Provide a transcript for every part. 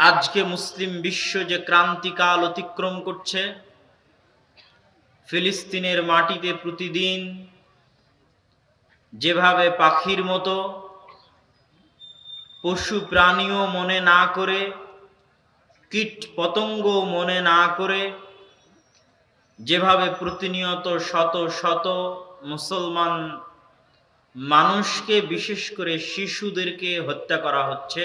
আজকে মুসলিম বিশ্ব যে ক্রান্তিকাল অতিক্রম করছে, ফিলিস্তিনের মাটিতে প্রতিদিন যেভাবে পাখির মতো পশু প্রাণীও মনে না করে, কীট পতঙ্গ মনে না করে, যেভাবে প্রতিনিয়ত শত শত মুসলমান মানুষকে, বিশেষ করে শিশুদেরকে হত্যা করা হচ্ছে,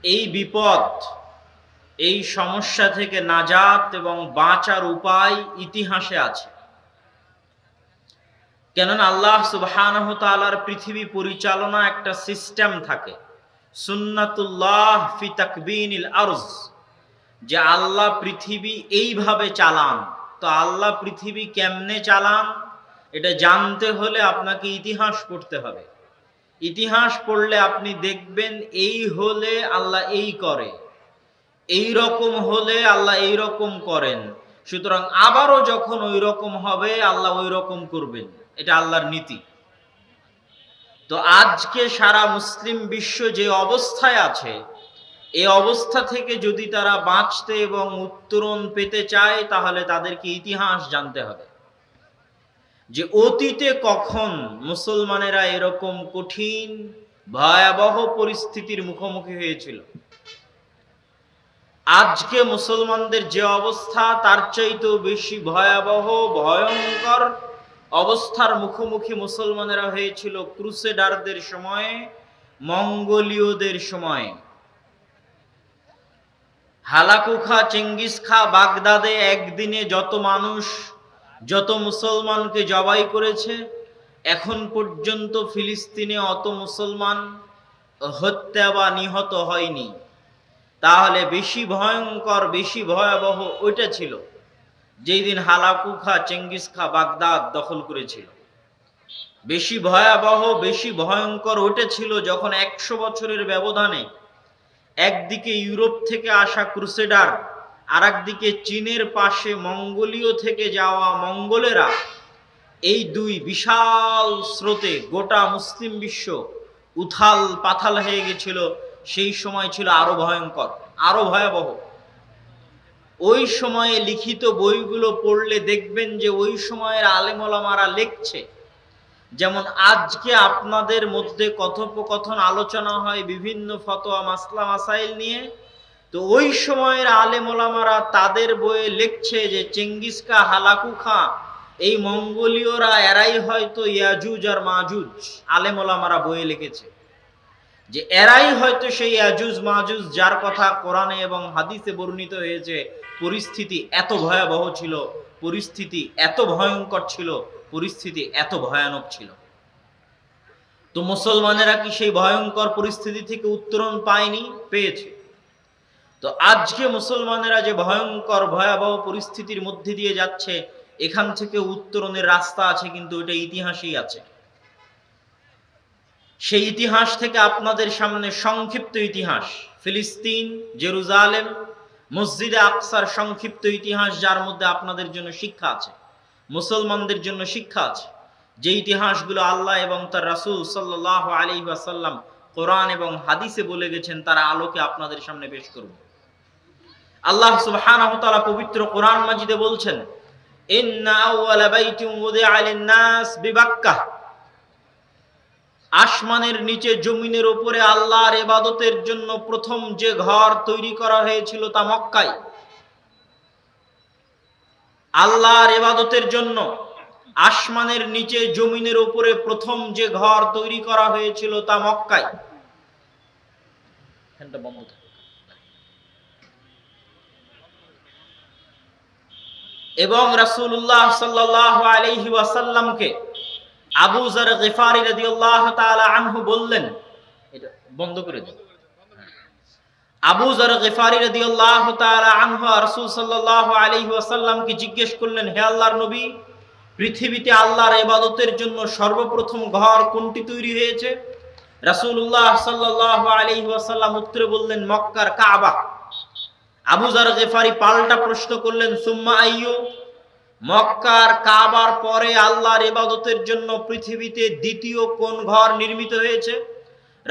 এই বিপদ, এই সমস্যা থেকে নাজাত এবং বাঁচার উপায় ইতিহাসে আছে। কেননা আল্লাহ সুবহানাহু ওয়া তাআলার পৃথিবী পরিচালনা একটা সিস্টেম থাকে, সুন্নাতুল্লাহ ফি তাকবিনিল আরজ, যে আল্লাহ পৃথিবী এইভাবে চালান। তো আল্লাহ পৃথিবী কেমনে চালান এটা জানতে হলে আপনাকে ইতিহাস পড়তে হবে। ইতিহাস পড়লে আপনি দেখবেন এই হলে আল্লাহ এই করে, এই রকম হলে আল্লাহ এই রকম করেন, সুতরাং আবারও যখন ওই রকম হবে আল্লাহ ওই রকম করবেন। এটা আল্লাহর নীতি। তো আজকে সারা মুসলিম বিশ্ব যে অবস্থায় আছে, এই অবস্থা থেকে যদি তারা বাঁচতে এবং উত্তরণ পেতে চায়, তাহলে তাদেরকে ইতিহাস জানতে হবে যে অতীতে কখন মুসলমানেরা এরকম কঠিন ভয়াবহ পরিস্থিতির মুখোমুখি হয়েছিল। আজকে মুসলমানদের যে অবস্থা, তার চাইতেও বেশি ভয়াবহ ভয়ঙ্কর অবস্থার মুখোমুখি মুসলমানেরা হয়েছিল ক্রুসেডারদের সময়ে, মঙ্গোলীয়দের সময়ে। হালাকু খা, চেঙ্গিস খা বাগদাদে একদিনে যত মানুষ, যত মুসলমানকে জবাই করেছে, এখন পর্যন্ত ফিলিস্তিনে অত মুসলমান হত্যা বা নিহত হয়নি। তাহলে বেশি ভয়ঙ্কর, বেশি ভয়াবহ ওইটা ছিল যেই দিন হালাকু খা, চেঙ্গিস খা বাগদাদ দখল করেছিল। বেশি ভয়াবহ, বেশি ভয়ঙ্কর ওইটা ছিল যখন 100 বছরের ব্যবধানে একদিকে ইউরোপ থেকে আসা ক্রুসেডার, আর একদিকে চীনের পাশে মঙ্গোলীয় থেকে যাওয়া মঙ্গলেরা, এই দুই বিশাল স্রোতে গোটা মুসলিম বিশ্ব উথাল পাথাল হয়ে গেছিল। সেই সময় ছিল আরো ভয়ঙ্কর, আরো ভয়াবহ। ওই সময়ে লিখিত বইগুলো পড়লে দেখবেন যে ওই সময়ের আলেম ওলামারা লিখছে, যেমন আজকে আপনাদের মধ্যে কথোপকথন আলোচনা হয় বিভিন্ন ফতোয়া মাসলা মাসাইল নিয়ে, তো ওই সময়ের আলেম ওলামারা তাদের বইয়ে লিখছে যে চেঙ্গিস খা, হালাকু খা, এই মঙ্গোলীয়রা এরাই হয়তো ইয়াজুজ আর মাজুজ। আলেম ওলামারা বইয়ে লিখেছে যে এরাই হয়তো সেই ইয়াজুজ মাজুজ, যার কথা কোরআনে এবং হাদিসে বর্ণিত হয়েছে। পরিস্থিতি এত ভয়াবহ ছিল, পরিস্থিতি এত ভয়ঙ্কর ছিল, পরিস্থিতি এত ভয়ানক ছিল। তো মুসলমানেরা কি সেই ভয়ঙ্কর পরিস্থিতি থেকে উত্তরণ পায়নি? পেয়েছে। তো আজকে মুসলমানেরা যে ভয়ঙ্কর ভয়াবহ পরিস্থিতির মধ্যে দিয়ে যাচ্ছে, এখান থেকে উত্তরণের রাস্তা আছে, কিন্তু এটা ইতিহাসেই আছে। সেই ইতিহাস থেকে আপনাদের সামনে সংক্ষিপ্ত ইতিহাস, ফিলিস্তিন, জেরুজালেম, মসজিদে আকসার সংক্ষিপ্ত ইতিহাস, যার মধ্যে আপনাদের জন্য শিক্ষা আছে, মুসলমানদের জন্য শিক্ষা আছে। যে ইতিহাসগুলো আল্লাহ এবং তার রাসূল সাল্লাল্লাহু আলাইহি ওয়াসাল্লাম কোরআন এবং হাদিসে বলে গেছেন, তার আলোকে আপনাদের সামনে পেশ করব। আল্লাহ সুবহানাহু ওয়া তাআলা পবিত্র কোরআন মাজিদে বলছেন, ইন্না আউওয়ালা বাইতিন উযিআ লিন-নাস বিবাক্কাহ, আসমানের নিচে জমিনের উপরে আল্লাহর ইবাদতের জন্য প্রথম যে ঘর তৈরি করা হয়েছিল তা মক্কায়। আল্লাহর ইবাদতের জন্য আসমানের নিচে জমিনের উপরে প্রথম যে ঘর তৈরি করা হয়েছিল তা মক্কায়। ফ্যানটা বন্ধ থাকে। এবং রাসূলুল্লাহ সাল্লাল্লাহু আলাইহি ওয়াসাল্লামকে আবু যর গিফারি রাদিয়াল্লাহু তাআলা আনহু বললেন, এটা বন্ধ করে দিন। আবু যর গিফারি রাদিয়াল্লাহু তাআলা আনহু রাসূল সাল্লাল্লাহু আলাইহি ওয়াসাল্লামকে জিজ্ঞেস করলেন, হে আল্লাহর নবী, পৃথিবীতে আল্লাহর ইবাদতের জন্য সর্বপ্রথম ঘর কোনটি তৈরি হয়েছে? রাসূলুল্লাহ সাল্লাল্লাহু আলাইহি ওয়াসাল্লাম উত্তরে বললেন, মক্কার কাবা। আবু যর গিফারি পাল্টা প্রশ্ন করলেন, সুম্মা আইয়ু, মক্কার কাবার পরে আল্লাহর ইবাদতের জন্য পৃথিবীতে দ্বিতীয় কোন ঘর নির্মিত হয়েছে?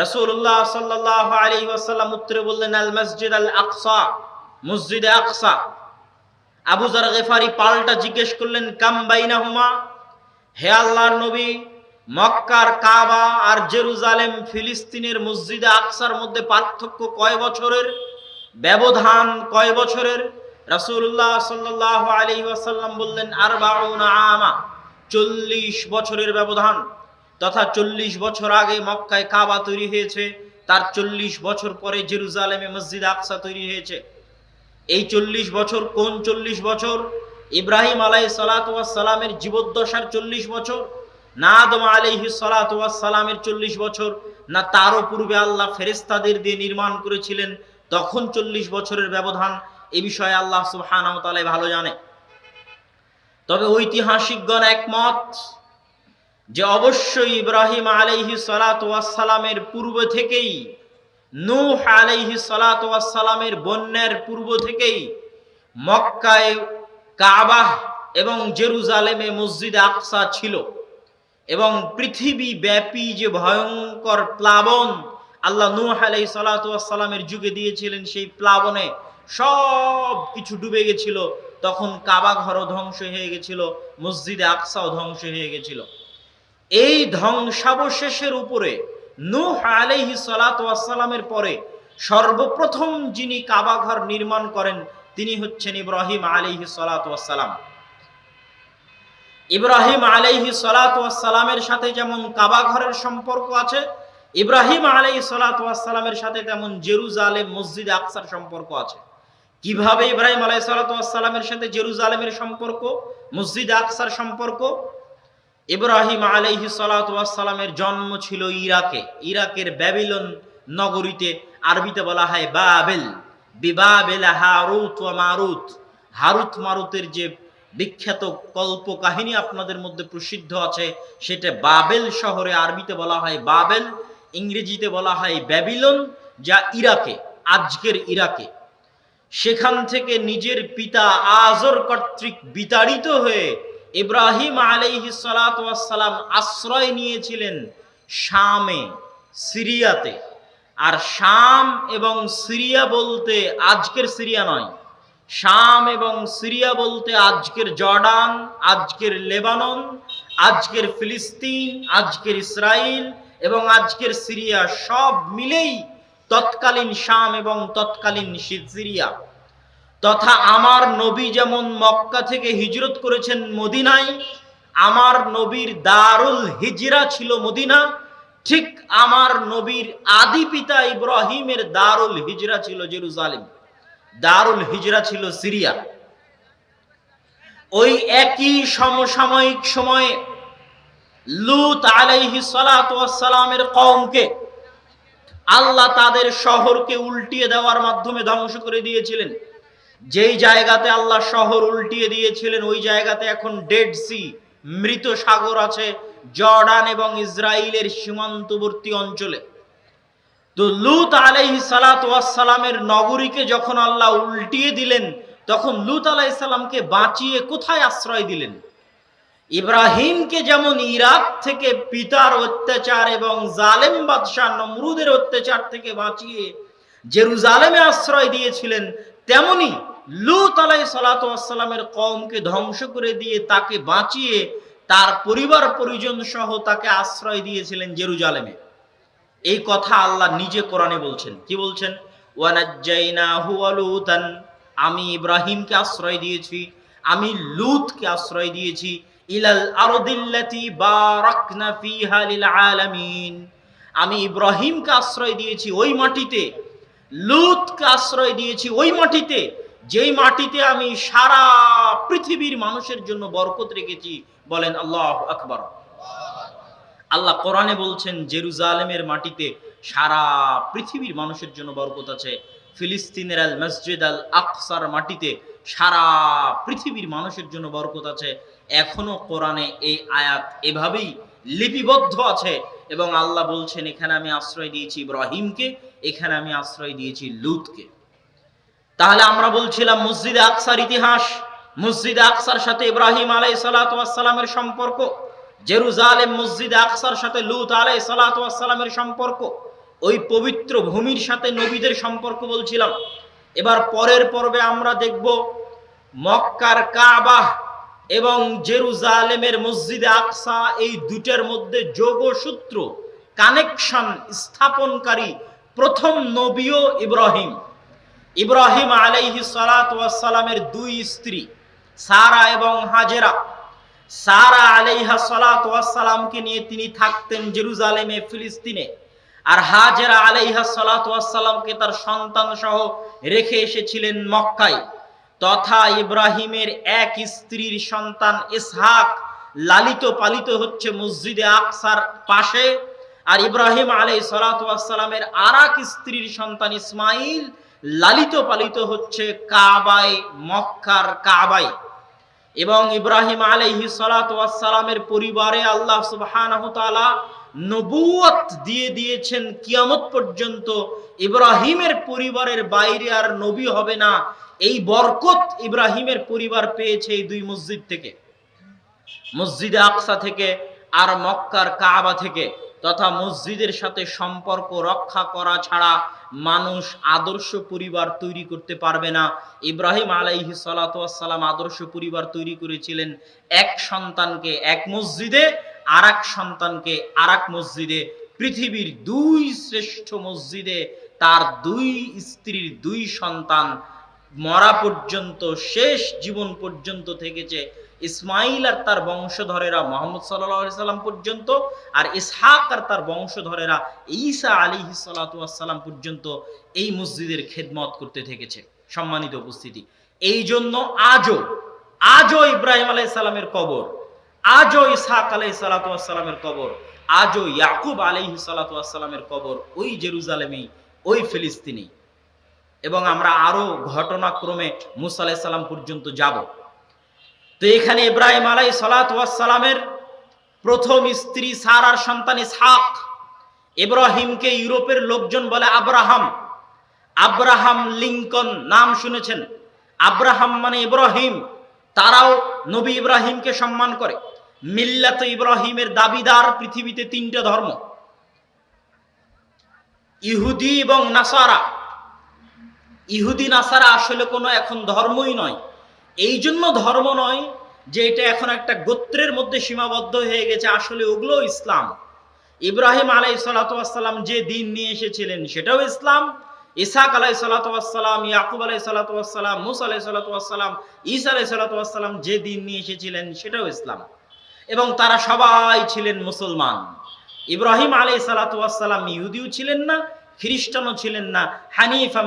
রাসূলুল্লাহ সাল্লাল্লাহু আলাইহি ওয়াসাল্লাম উত্তরে বললেন, আল মসজিদ আল আকসা, মসজিদে আকসা। আবু যার গিফারি পাল্টা জিজ্ঞেস করলেন, কাম বাইনাহুমা, হে আল্লাহর নবী, মক্কার কাবা আর জেরুজালেম ফিলিস্তিনের মসজিদে আকসার মধ্যে পার্থক্য কয় বছরের, ব্যবধান কয় বছরের? রাসূলুল্লাহ সাল্লাল্লাহু আলাইহি ওয়াসাল্লাম বললেন, 40 আমা, 40 বছরের ব্যবধান। তথা 40 বছর আগে মক্কায় কাবা তৈরি হয়েছে, তার 40 বছর পরে জেরুজালেমে মসজিদ আকসা তৈরি হয়েছে। এই 40 বছর কোন 40 বছর? ইব্রাহিম আলাইহিস সালাতু ওয়াস সালামের জীবদ্দশার 40 বছর, না আদম আলাইহিস সালাতু ওয়াস সালামের 40 বছর, না তারও পূর্বে আল্লাহ ফেরেশতাদের দিয়ে নির্মাণ করেছিলেন তখন 40 বছরের ব্যবধান। এই বিষয়ে আল্লাহ সুবহানাহু ওয়া তাআলা ভালো জানে। তবে ঐতিহাসিকগণ একমত যে অবশ্যই ইব্রাহিম আলাইহিস সালাতু ওয়াস সালামের পূর্ব থেকেই, নূহ আলাইহিস সালাতু ওয়াস সালামের বন্যার পূর্ব থেকেই মক্কায় কাবা এবং জেরুজালেমে মসজিদ আকসা ছিল। এবং পৃথিবী ব্যাপী যে ভয়ঙ্কর প্লাবন আল্লাহ নূহ আলাইহিস সালাতু ওয়াস সালামের যুগে দিয়েছিলেন, সেই প্লাবনে সব কিছু ডুবে গেছিল। তখন কাবা ঘরও ধ্বংস হয়ে গেছিল, মসজিদে আকসাও ধ্বংস হয়ে গেছিল। এই ধ্বংসাবশেষের উপরে নূহ আলাইহিস সালাতু ওয়াস সালামের পরে সর্বপ্রথম যিনি কাবা ঘর নির্মাণ করেন তিনি হচ্ছেন ইব্রাহিম আলাইহিস সালাতু ওয়াস সালাম। ইব্রাহিম আলাইহিস সালাতু ওয়াস সালামের সাথে যেমন কাবা ঘরের সম্পর্ক আছে, ইব্রাহিম আলাইহিস সালাতু ওয়াস সালামের সাথে তেমন জেরুজালেম মসজিদ আকসার সম্পর্ক আছে। কিভাবে ইব্রাহিম আলাইহিস সালাতু ওয়াস সালামের সাথে জেরুজালেমের সম্পর্ক, মসজিদ আকসার সম্পর্ক? ইব্রাহিম আলাইহিস সালাতু ওয়াস সালামের জন্ম ছিল ইরাকে, ইরাকের ব্যাবিলন নগরীতে। আরবিতে বলা হয় বাবেল, বিবাবেল হারুত ওয়া মারুত। হারুত মারুতের যে বিখ্যাত কল্প কাহিনী আপনাদের মধ্যে প্রসিদ্ধ আছে, সেটা বাবেল শহরে আরবিতে বলা হয় বাবেল, ইংরেজিতে বলা হয় ব্যাবিলন, যা ইরাকে, আজকের ইরাকে। সেখান থেকে নিজের পিতা আজর কর্তৃক বিতাড়িত হয়ে ইব্রাহিম আলাইহিস সালাতু ওয়াস সালাম আশ্রয় নিয়েছিলেন শামে, সিরিয়াতে। আর শাম এবং সিরিয়া বলতে আজকের সিরিয়া নয়, শাম এবং সিরিয়া বলতে আজকের জর্ডান, আজকের লেবানন, আজকের ফিলিস্তিন, আজকের ইসরায়েল এবং আজকের সিরিয়া সব মিলেই তৎকালীন শাম এবং তৎকালীন সিরিয়া। তথা আমার নবী যেমন মক্কা থেকে হিজরত করেছেন মদিনায়, আমার নবীর দারুল হিজরা ছিল মদিনা, ঠিক আমার নবীর আদি পিতা ইব্রাহিমের দারুল হিজরা ছিল জেরুজালেম, দারুল হিজরা ছিল সিরিয়া। ওই একই সমসাময়িক সময়ে লূত আলাইহিস সালাতু ওয়াস সালামের কওমকে আল্লাহ তাদের শহরকে উল্টিয়ে দেওয়ার মাধ্যমে ধ্বংস করে দিয়েছিলেন। যেই জায়গাতে আল্লাহ শহর উল্টিয়ে দিয়েছিলেন ওই জায়গাতে এখন ডেড সি, মৃত সাগর আছে, জর্ডান এবং ইসরায়েলের সীমান্তবর্তী অঞ্চলে। তো লূত আলাইহিস সালাতু ওয়াস সালামের নগরীকে যখন আল্লাহ উল্টিয়ে দিলেন, তখন লূত আলাইহিস সালামকে বাঁচিয়ে কোথায় আশ্রয় দিলেন? ইব্রাহিমকে যেমন ইরাক থেকে পিতার অত্যাচার এবং জালেম বাদশাহ নমরুদের অত্যাচার থেকে বাঁচিয়ে জেরুজালেমে আশ্রয় দিয়েছিলেন, তেমনি লূত আলাইহিস সালাতু ওয়াস সালামের কওমকে ধ্বংস করে দিয়ে তাকে বাঁচিয়ে তার পরিবার পরিজন সহ তাকে আশ্রয় দিয়েছিলেন জেরুজালেমে। এই কথা আল্লাহ নিজে কোরআনে বলছেন। কি বলছেন? ওয়ানাজ্জাইনাহু ওয়া লূতান, আমি ইব্রাহিমকে আশ্রয় দিয়েছি, আমি লূতকে আশ্রয় দিয়েছি, ইলাল আরদিল্লাতি বারাকনা ফিহা লিল আলামিন, আমি ইব্রাহিমকে আশ্রয় দিয়েছি ওই মাটিতে, লূতকে আশ্রয় দিয়েছি ওই মাটিতে, যেই মাটিতে আমি সারা পৃথিবীর মানুষের জন্য বরকত রেখেছি। বলেন আল্লাহু আকবার। আল্লাহ কোরআনে বলছেন জেরুজালেমের মাটিতে সারা পৃথিবীর মানুষের জন্য বরকত আছে। ফিলিস্তিনের আল মসজিদ আল আকসার মাটিতে সারা পৃথিবীর মানুষের জন্য বরকত আছে। এখনো কোরআনে এই আয়াত এভাবেই লিপিবদ্ধ আছে এবং আল্লাহ বলছেন এখানে আমি আশ্রয় দিয়েছি ইব্রাহিমকে, এখানে আমি আশ্রয় দিয়েছি লূতকে। তাহলে আমরা বলছিলাম মসজিদে আকসার ইতিহাস, মসজিদে আকসার সাথে ইব্রাহিম আলাইহিস সালাতু ওয়াস সালামের সম্পর্ক, জেরুজালেম মসজিদে আকসার সাথে লূত আলাইহিস সালাতু ওয়াস সালামের সম্পর্ক। ওই পবিত্র ভূমির সাথে নবীদের সম্পর্ক বলছিলাম। এবার পরের পর্বে আমরা দেখব মক্কার কাবা এবং জেরুজালেমের মসজিদে আকসা, এই দুটের মধ্যে যোগসূত্র, কানেকশন স্থাপনকারী প্রথম নবীও ইব্রাহিম। ইব্রাহিম আলাইহিস সালাতু ওয়াস সালামের দুই স্ত্রী সারা এবং হাজেরা। সারা আলাইহা সালাতু ওয়াস সালামকে নিয়ে তিনি থাকতেন জেরুজালেমে, ফিলিস্তিনে। আর হাজেরা আলাইহা সালাতু ওয়াস সালামকে তার সন্তান সহ রেখে এসেছিলেন মক্কায়। তথা ইব্রাহিমের এক স্ত্রীর সন্তান ইসহাক লালিত পালিত হচ্ছে মসজিদে আকসার পাশে, আর ইব্রাহিম আলাইহিস সালাতু ওয়াস সালামের আরেক স্ত্রীর সন্তান ইসমাইল লালিত পালিত হচ্ছে কাবায়, মক্কার কাবায়। এবং ইব্রাহিম আলাইহিস সালাতু ওয়াস সালামের পরিবারে আল্লাহ সুবহানাহু তাআলা নবুয়ত দিয়ে দিয়েছেন কিয়ামত পর্যন্ত ইব্রাহিমের পরিবারের বাইরে আর নবী হবে না। এই বরকত ইব্রাহিমের পরিবার পেয়েছে এই দুই মসজিদ থেকে, মসজিদে আকসা থেকে আর মক্কার কাবা থেকে। তথা মসজিদের সাথে সম্পর্ক রক্ষা করা ছাড়া মানুষ আদর্শ পরিবার তৈরি করতে পারবে না। ইব্রাহিম আলাইহিস সালাতু ওয়াস সালাম আদর্শ পরিবার তৈরি করেছিলেন এক সন্তানকে এক মসজিদে, আরেক সন্তানকে আরেক মসজিদে। পৃথিবীর দুই শ্রেষ্ঠ মসজিদে তার দুই স্ত্রীর দুই সন্তান মরা পর্যন্ত, শেষ জীবন পর্যন্ত থেকেছে। ইসমাইল আর তার বংশধরেরা মুহাম্মদ সাল্লাল্লাহু আলাইহি সাল্লাম পর্যন্ত, আর ইসহাক আর তার বংশধরেরা ঈসা আলাইহিস সালাতু ওয়াস সালাম পর্যন্ত এই মসজিদের খেদমত করতে থেকেছে। সম্মানিত উপস্থিতি, এই জন্য আজও ইব্রাহিম আলাইহিস সালামের কবর, আজও ইসহাক আলাইহিস সালাতু ওয়াস সালামের কবর, আজও ইয়াকুব আলাইহিস সালাতু ওয়াস সালামের কবর ওই জেরুজালেমেই, ওই ফিলিস্তিনেই। এবং আমরা আরো ঘটনাক্রমে মুসা আলাইহিস সালাম পর্যন্ত যাব। তো এখানে ইব্রাহিম আলাইহিস সালাতু ওয়াস সালামের প্রথম স্ত্রী সারার সন্তান ইসহাক। ইব্রাহিমকে ইউরোপের লোকজন বলে আব্রাহাম। আব্রাহাম লিঙ্কন নাম শুনেছেন? আব্রাহাম মানে ইব্রাহিম। তারাও নবী ইব্রাহিমকে সম্মান করে। মিল্লাত ইব্রাহিমের দাবিদার পৃথিবীতে তিনটা ধর্ম, ইহুদি এবং নাসারা। ইহুদি নাসারা আসলে কোনো এখন ধর্মই নয়। এই জন্য ধর্ম নয় যে এটা এখন একটা গোত্রের মধ্যে সীমাবদ্ধ হয়ে গেছে, আসলে ওগুলো ইসলাম। ইব্রাহিম আলাইহিস সালাতু ওয়াস সালাম যে দিন নিয়ে এসেছিলেন সেটাও ইসলাম। ইসহাক আলাইহিস সালাতু ওয়াস সালাম, ইয়াকুব আলাইহিস সালাতু ওয়াস সালাম, মুসা আলাইহিস সালাতু ওয়াস সালাম, ঈসা আলাইহিস সালাতু ওয়াস সালাম যে দিন নিয়ে এসেছিলেন সেটাও ইসলাম। এবং তারা সবাই ছিলেন মুসলমান। ইব্রাহিম আলাইহিস সালাতু ওয়াস সালাম ইহুদিও ছিলেন না, খ্রিস্টানও ছিলেন না, হানিফা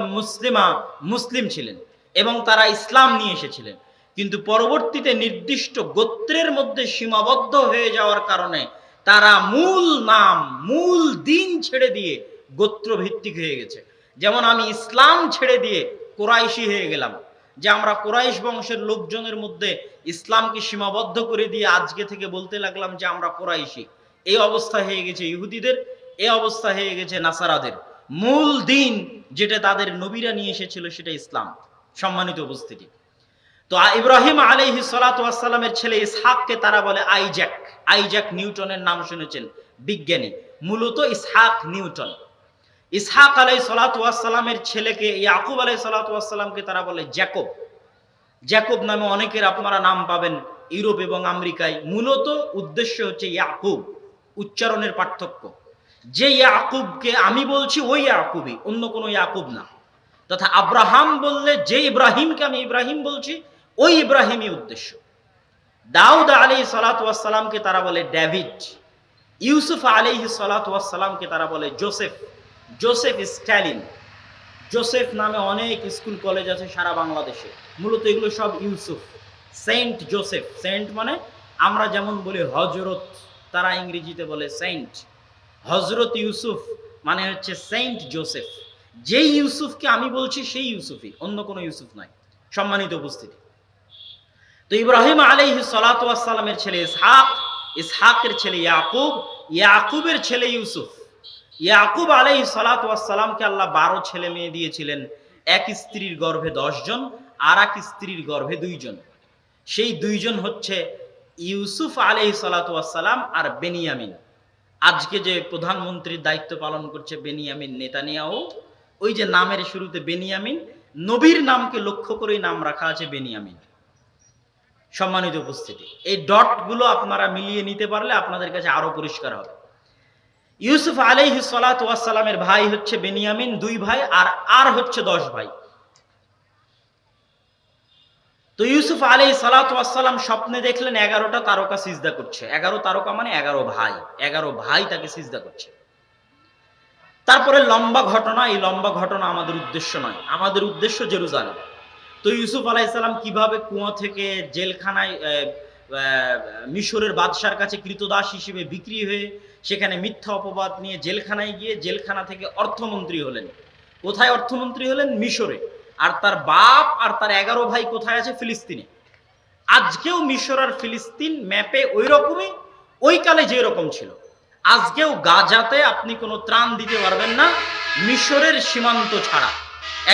মুসলিম ছিলেন। এবং তারা ইসলাম নিয়ে এসেছিলেন। কিন্তু পরবর্তীতে নির্দিষ্ট গোত্রের মধ্যে সীমাবদ্ধ হয়ে যাওয়ার কারণে তারা মূল নাম, মূল দিন ছেড়ে দিয়ে গোত্র ভিত্তিক হয়ে গেছে। যেমন আমি ইসলাম ছেড়ে দিয়ে কুরাইশি হয়ে গেলাম, যে আমরা কুরাইশ বংশের লোকজনের মধ্যে ইসলামকে সীমাবদ্ধ করে দিয়ে আজকে থেকে বলতে লাগলাম যে আমরা কুরাইশি। এই অবস্থা হয়ে গেছে ইহুদিদের, এই অবস্থা হয়ে গেছে নাসারাদের। মূল দিন যেটা তাদের নবীরা নিয়ে এসেছিল সেটা ইসলাম। সম্মানিত উপস্থিতি, তো ইব্রাহিম আলাইহিস সালাতু ওয়াস সালামের ছেলে ইসহাককে তারা বলে আইজাক। আইজাক নিউটনের নাম শুনেছেন, বিজ্ঞানী, মূলত ইসহাক নিউটন। ইসহাক আলাইহিস সালাতু ওয়াস সালামের ছেলেকে ইয়াকুব আলাইহিস সালাতু ওয়াস সালামকে তারা বলে জ্যাকব। জ্যাকব নামে অনেকের আপনারা নাম পাবেন ইউরোপ এবং আমেরিকায়। মূলত উদ্দেশ্য হচ্ছে ইয়াকুব, উচ্চারণের পার্থক্য। যে ইয়াকুবকে আমি বলছি ওই ইয়াকুবই, অন্য কোনো ইয়াকুব না। তথা আব্রাহাম বললে যে ইব্রাহিমকে আমি ইব্রাহিম বলছি ওই ইব্রাহিমই উদ্দেশ্য। দাউদ আলাইহিস সালাতু ওয়াস সালামকে তারা বলে ডেভিড। ইউসুফ আলাইহিস সালাতু ওয়াস সালামকে তারা বলে জোসেফ, জোসেফ স্ট্যালিন। জোসেফ নামে অনেক স্কুল কলেজ আছে সারা বাংলাদেশে, মূলত এগুলো সব ইউসুফ। সেন্ট জোসেফ, সেন্ট মানে আমরা যেমন বলি হজরত, তারা ইংরেজিতে বলে সেন্ট। হজরত ইউসুফ মানে হচ্ছে সেন্ট জোসেফ। যেই ইউসুফকে আমি বলছি সেই ইউসুফই, অন্য কোনো ইউসুফ নয়। সম্মানিত উপস্থিতি, তো ইব্রাহিম আলাইহিস সালাতু ওয়াস সালামের ছেলে ইসহাক, ইসহাকের ছেলে ইয়াকুব, ইয়াকুবের ছেলে ইউসুফ। ইয়াকুব আলাইহিস সালাতু ওয়াস সালামকে আল্লাহ 12 ছেলে মেয়ে দিয়েছিলেন। এক স্ত্রীর গর্ভে 10 জন, আর এক স্ত্রীর গর্ভে 2 জন। সেই 2 জন হচ্ছে ইউসুফ আলাইহিস সালাতু ওয়াস সালাম আর বেনিয়ামিন। আজকে যে প্রধানমন্ত্রীর দায়িত্ব পালন করছে বেনিয়ামিন নেতানিয়াহু, ওই যে নামের শুরুতে বেনিয়ামিন, নবীর নামকে লক্ষ্য করেই নাম রাখা আছে বেনিয়ামিন। সম্মানিত উপস্থিতি, এই ডট গুলো আপনারা মিলিয়ে নিতে পারলে আপনাদের কাছে আরো পরিষ্কার হবে। ইউসুফ আলাইহিস সালাতু ওয়াস সালামের ভাই হচ্ছে বেনিয়ামিন, 2 ভাই, আর হচ্ছে 10 ভাই। তো ইউসুফ আলাইহিস সালাতু ওয়াস সালাম স্বপ্নে দেখলেন 11টা তারকা সিজদা করছে। 11 তারকা মানে 11 ভাই, 11 ভাই তাকে সিজদা করছে। তারপরে লম্বা ঘটনা, এই লম্বা ঘটনা আমাদের উদ্দেশ্য নয়, আমাদের উদ্দেশ্য জেরুজালেম। তো ইউসুফ আলাইহিস সালাম কিভাবে কুয়া থেকে জেলখানায় মিশরের বাদশার কাছে কৃতদাস হিসেবে বিক্রি হয়ে সেখানে মিথ্যা অপবাদ নিয়ে জেলখানায় গিয়ে জেলখানা থেকে অর্থমন্ত্রী হলেন। কোথায় অর্থমন্ত্রী হলেন? মিশরে। আর তার বাপ আর তার 11 ভাই কোথায় আছে? ফিলিস্তিনে। আজকেও মিশর আর ফিলিস্তিন ম্যাপে ওই রকমই, ওই কালে যে রকম ছিল। আজকেও গাজাতে আপনি কোনো ত্রাণ দিতে পারবেন না মিশরের সীমান্ত ছাড়া।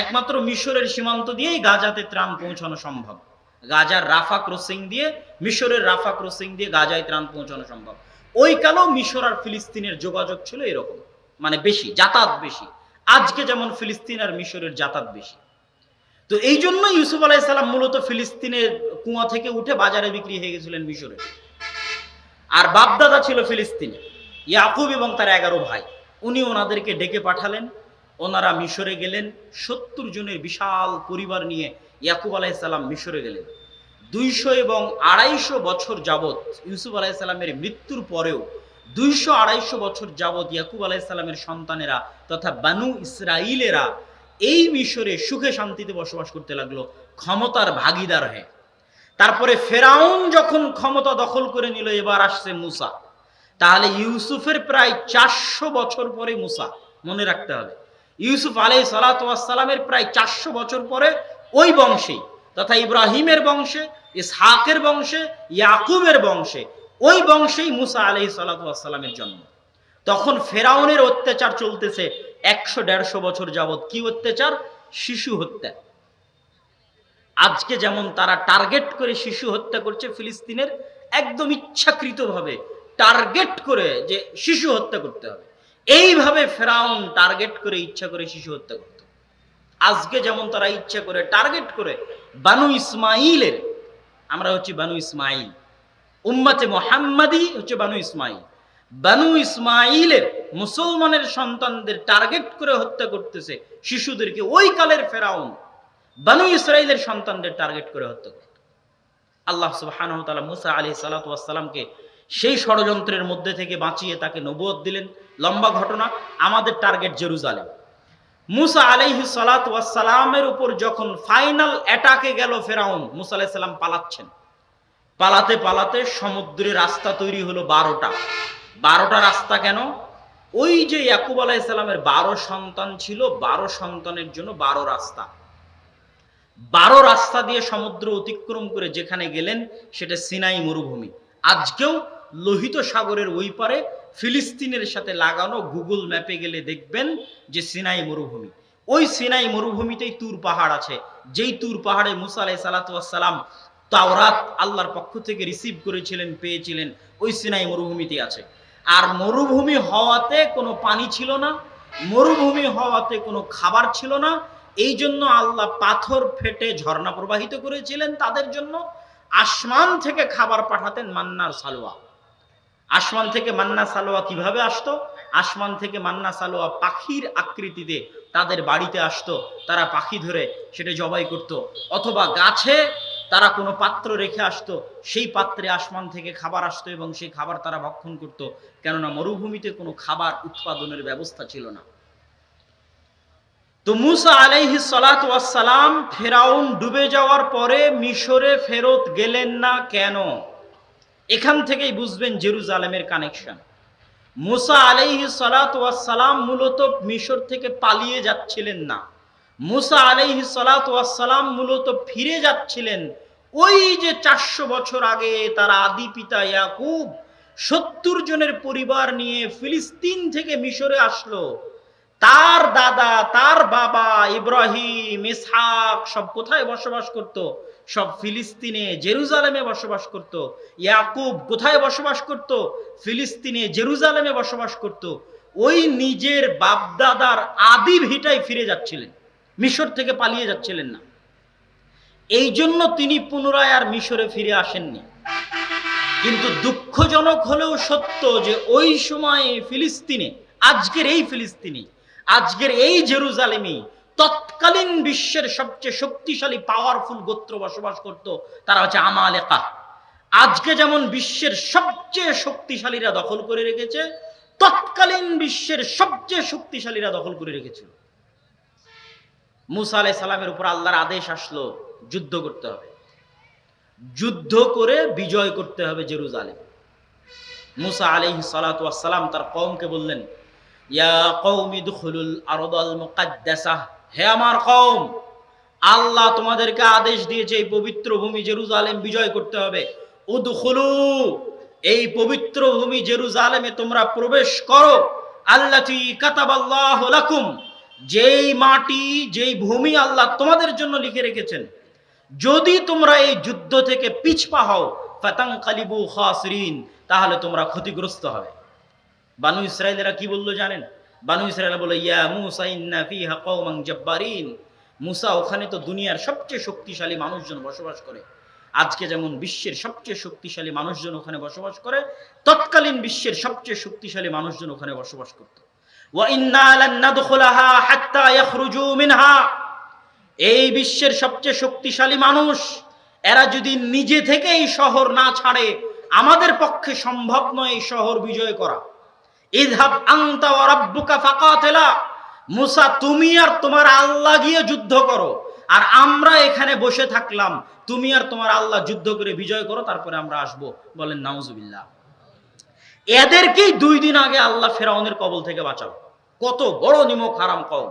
একমাত্র মিশরের সীমান্ত দিয়েই গাজাতে ত্রাণ পৌঁছানো সম্ভব। গাজার রাফা ক্রসিং দিয়ে, মিশরের রাফা ক্রসিং দিয়ে গাজায় ত্রাণ পৌঁছানো সম্ভব। ওই কালেও মিশর আর ফিলিস্তিনের যোগাযোগ ছিল এরকম, মানে বেশি, যাতায়াত বেশি। আজকে যেমন ফিলিস্তিন আর মিশরের যাতায়াত বেশি। তো এই জন্য ইউসুফ আলাইহিস সালাম মূলত ফিলিস্তিনের কুয়া থেকে উঠে বাজারে বিক্রি হয়ে গেছিলেন মিশরে। আর বাপদাদা ছিল ফিলিস্তিনে, ইয়াকুব এবং তার 11 ভাই। উনি ওনাদেরকে ডেকে পাঠালেন, ওনারা মিশরে গেলেন। 70 জনের বিশাল পরিবার নিয়ে ইয়াকুব আলাইহিস সালাম মিশরে গেলেন। 200 এবং 250 বছর যাবত, ইউসুফ আলাইহিস সালামের মৃত্যুর পরেও 200-250 বছর যাবত ইয়াকুব আলাইহিস সালামের সন্তানেরা তথা বানু ইসরাইলেরা এই মিশরে সুখে শান্তিতে বসবাস করতে লাগলো, ক্ষমতার ভাগীদার হয়ে। তারপরে ফেরাউন যখন ক্ষমতা দখল করে নিল, এবার আসছে মুসা। তাহলে ইউসুফের প্রায় 400 বছর পরে মুসা, মনে রাখতে হবে। ইউসুফ আলাইহিস সালাতু ওয়াস সালামের প্রায় 400 বছর পরে ওই বংশে, তথা ইব্রাহিমের বংশে, ইসহাকের বংশে, ইয়াকুবের বংশে, ওই বংশেই মুসা আলাইহিস সালাতু ওয়াস সালামের জন্ম। তখন ফেরাউনের অত্যাচার চলতেছে 100-150 বছর যাবত। কি অত্যাচার? শিশু হত্যা। আজকে যেমন তারা টার্গেট করে শিশু হত্যা করছে ফিলিস্তিনের, একদম ইচ্ছাকৃতভাবে টার্গেট করে যে শিশু হত্যা করতে হবে, এইভাবে ফেরাউন টার্গেট করে ইচ্ছা করে শিশু হত্যা করত। আজকে যেমন তারা ইচ্ছা করে টার্গেট করে বানু ইসমাইলের, আমরা হচ্ছে বানু ইসমাইল, উম্মতে মুহাম্মাদি হচ্ছে বানু ইসমাইল, বানু ইসমাইলের মুসলমানের সন্তানদের টার্গেট করে হত্যা করতেছে শিশুদেরকে। ওই কালের ফেরাউন বানু ইসরাইলের সন্তানদের টার্গেট করে হত্যা করত। আল্লাহ সুবহানাহু ওয়া তাআলা মুসা আলাইহিস সালাতু ওয়াস সালামকে সেই ষড়যন্ত্রের মধ্যে থেকে বাঁচিয়ে তাকে নবুয়ত দিলেন। লম্বা ঘটনা, আমাদের টার্গেট জেরুজালেম। মুসা আলাইহিস সালাতু ওয়াস সালামের উপর যখন ফাইনাল অ্যাটাকে গেল ফেরাউন, মুসা আলাইহিস সালাম পালাচ্ছেন। পালাতে পালাতে সমুদ্রে রাস্তা তৈরি হলো 12টা। 12টা রাস্তা কেন? ওই যে ইয়াকুব আলাইহিস সালামের 12 সন্তান ছিল, 12 সন্তানের জন্য 12 রাস্তা। 12 রাস্তা দিয়ে সমুদ্র অতিক্রম করে যেখানে গেলেন সেটা সিনাই মরুভূমি। আজকেও লোহিত সাগরের ওই পারে ফিলিস্তিনের সাথে লাগানো গুগল ম্যাপে গেলে দেখবেন যে সিনাই মরুভূমি। ওই সিনাই মরুভূমিতেই তুর পাহাড় আছে, যেই তুর পাহাড়ে মুসা আলাইহিস সালাতু ওয়াস সালাম তাওরাত আল্লাহর পক্ষ থেকে রিসিভ করেছিলেন, পেয়েছিলেন, ওই সিনাই মরুভূমিতে আছে। আর মরুভূমি হওয়াতে কোনো পানি ছিল না, মরুভূমি হওয়াতে কোনো খাবার ছিল না। এই জন্য আল্লাহ পাথর ফেটে ঝর্ণা প্রবাহিত করেছিলেন তাদের জন্য। আসমান থেকে খাবার পাঠাতেন, মান্নার সালোয়া। আসমান থেকে মান্না সালোয়া কিভাবে আসতো? আসমান থেকে মান্না সালোয়া পাখির আকৃতিতে তাদের বাড়িতে আসতো। তারা পাখি ধরে সেটা জবাই করত, অথবা গাছে তারা কোনো পাত্র রেখে আসতো, সেই পাত্রে আসমান থেকে খাবার আসতো এবং সেই খাবার তারা ভক্ষণ করত। কেননা মরুভূমিতে কোনো খাবার উৎপাদনের ব্যবস্থা ছিল না। তো মুসা আলাইহিস সালাতু ওয়াস সালাম ফেরাউন ডুবে যাওয়ার পরে মিশরে ফেরত গেলেন না কেন? এখান থেকেই বুঝবেন জেরুজালেমের কানেকশন। মুসা আলাইহিস সালাতু ওয়াস সালাম মূলত মিশর থেকে পালিয়ে যাচ্ছিলেন না। মুসা আলাইহিস সালাতু ওয়াস সালাম মূলত ফিরে যাচ্ছিলেন ওই যে 400 বছর আগে তার আদি পিতা ইয়াকুব 70 জনের পরিবার নিয়ে ফিলিস্তিন থেকে মিশরে আসলো। তার দাদা, তার বাবা ইব্রাহিম, ইসহাক সব কোথায় বসবাস করত? সব ফিলিস্তিনে, জেরুজালেমে বসবাস করত। ইয়াকুব কোথায় বসবাস করত? ফিলিস্তিনে, জেরুজালেমে বসবাস করত। ওই নিজের বাপদাদার আদি ভিটায় ফিরে যাচ্ছিলেন, মিশর থেকে পালিয়ে যাচ্ছিলেন না। এই জন্য তিনি পুনরায় আর মিশরে ফিরে আসেননি। কিন্তু দুঃখজনক হলেও সত্য যে ওই সময়ে ফিলিস্তিনে, আজকের এই ফিলিস্তিনি, আজকের এই জেরুজালেমে তৎকালীন বিশ্বের সবচেয়ে শক্তিশালী পাওয়ারফুল গোত্র বসবাস করত, তারা হচ্ছে আমালেকা। আজকে যেমন বিশ্বের সবচেয়ে শক্তিশালীরা দখল করে রেখেছে, তৎকালীন বিশ্বের সবচেয়ে শক্তিশালীরা দখল করে রেখেছিল। মুসা আলাইহিস সালামের উপর আল্লাহর আদেশ আসলো, যুদ্ধ করতে হবে, যুদ্ধ করে বিজয় করতে হবে জেরুজালেম। মুসা আলাইহিস সালাতু ওয়াস সালাম তার কওমকে বললেন, ইয়া কওমি দুখুলুল আরদাল মুকাদ্দাসাহ, হে আমার কওম, আল্লাহ তোমাদেরকে আদেশ দিয়েছে এই পবিত্র ভূমি জেরুজালেম বিজয় করতে হবে। উদখুলু, এই পবিত্র ভূমি জেরুজালেমে তোমরা প্রবেশ করো। আল্লাতী কাতাবাল্লাহু লাকুম, যেই মাটি, যেই ভূমি আল্লাহ তোমাদের জন্য লিখে রেখেছেন। যদি তোমরা এই যুদ্ধ থেকে পিছপা হও, ফাতানকালিবু খাসিরিন, তাহলে তোমরা ক্ষতিগ্রস্ত হবে। বানু ইসরাইলেরা কি বললো জানেন? বানু ইসরাইল বলে, ইয়া মুসা ইন্না ফিহা কওমান জাব্বারিন, মুসা, ওখানে তো দুনিয়ার সবচেয়ে শক্তিশালী মানুষজন বসবাস করে। আজকে যেমন বিশ্বের সবচেয়ে শক্তিশালী মানুষজন ওখানে বসবাস করে, তৎকালীন বিশ্বের সবচেয়ে শক্তিশালী মানুষজন ওখানে বসবাস করত। ওয়া ইন্না লান নাদখুলাহা হাত্তা ইয়াখরুজু মিনহা, এই বিশ্বের সবচেয়ে শক্তিশালী মানুষ, এরা যদি নিজে থেকে এই শহর না ছাড়ে, আমাদের পক্ষে সম্ভব নয় এই শহর বিজয় করা। ইযহাব আনতা ওয়া রাব্বুকা ফাকাতিলা, মুসা তুমি আর তোমার আল্লাহ গিয়ে যুদ্ধ করো, আর আমরা এখানে বসে থাকলাম, তুমি আর তোমার আল্লাহ যুদ্ধ করে বিজয় করো, তারপরে আমরা আসবো। বলেন নাউজুবিল্লাহ। এদেরকেই 2 দিন আগে আল্লাহ ফেরাউনের কবল থেকে বাঁচালো। কত বড় নিমক হারাম কওম!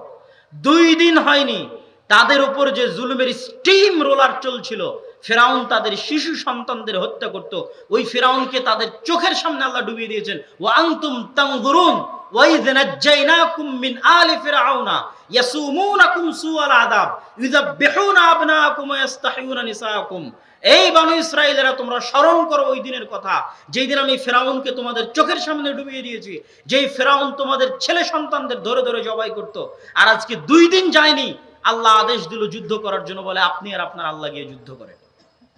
2 দিন হয়নি, তাদের উপর যে জুলুমের স্টিম রোলার চলছিল, ফেরাউন তাদের শিশু সন্তানদের হত্যা করত, ওই ফেরাউনকে তাদের চোখের সামনে আল্লাহ ডুবিয়ে দিয়েছেন। ওয়া আনতুম তানজুরুন ওয়া ইয নাজ্জাইনাকুম মিন আলি ফিরআউনা ইয়াসুমুনাকুম সুআল আযাব ইউযাববিহুনা আবনাকুম ওয়া ইস্তাহিউনা নিসাআকুম। এই বানু ইসরাইলেরা, তোমরা স্মরণ করো ওই দিনের কথা, যেই দিন আমি ফেরাউনকে তোমাদের চোখের সামনে ডুবিয়ে দিয়েছি, যেই ফেরাউন তোমাদের ছেলে সন্তানদের ধরে ধরে জবাই করত। আর আজকে 2 দিন যায়নি, আল্লাহ আদেশ দিল যুদ্ধ করার জন্য, বলে আপনি আর আপনার আল্লাহ গিয়ে যুদ্ধ করেন।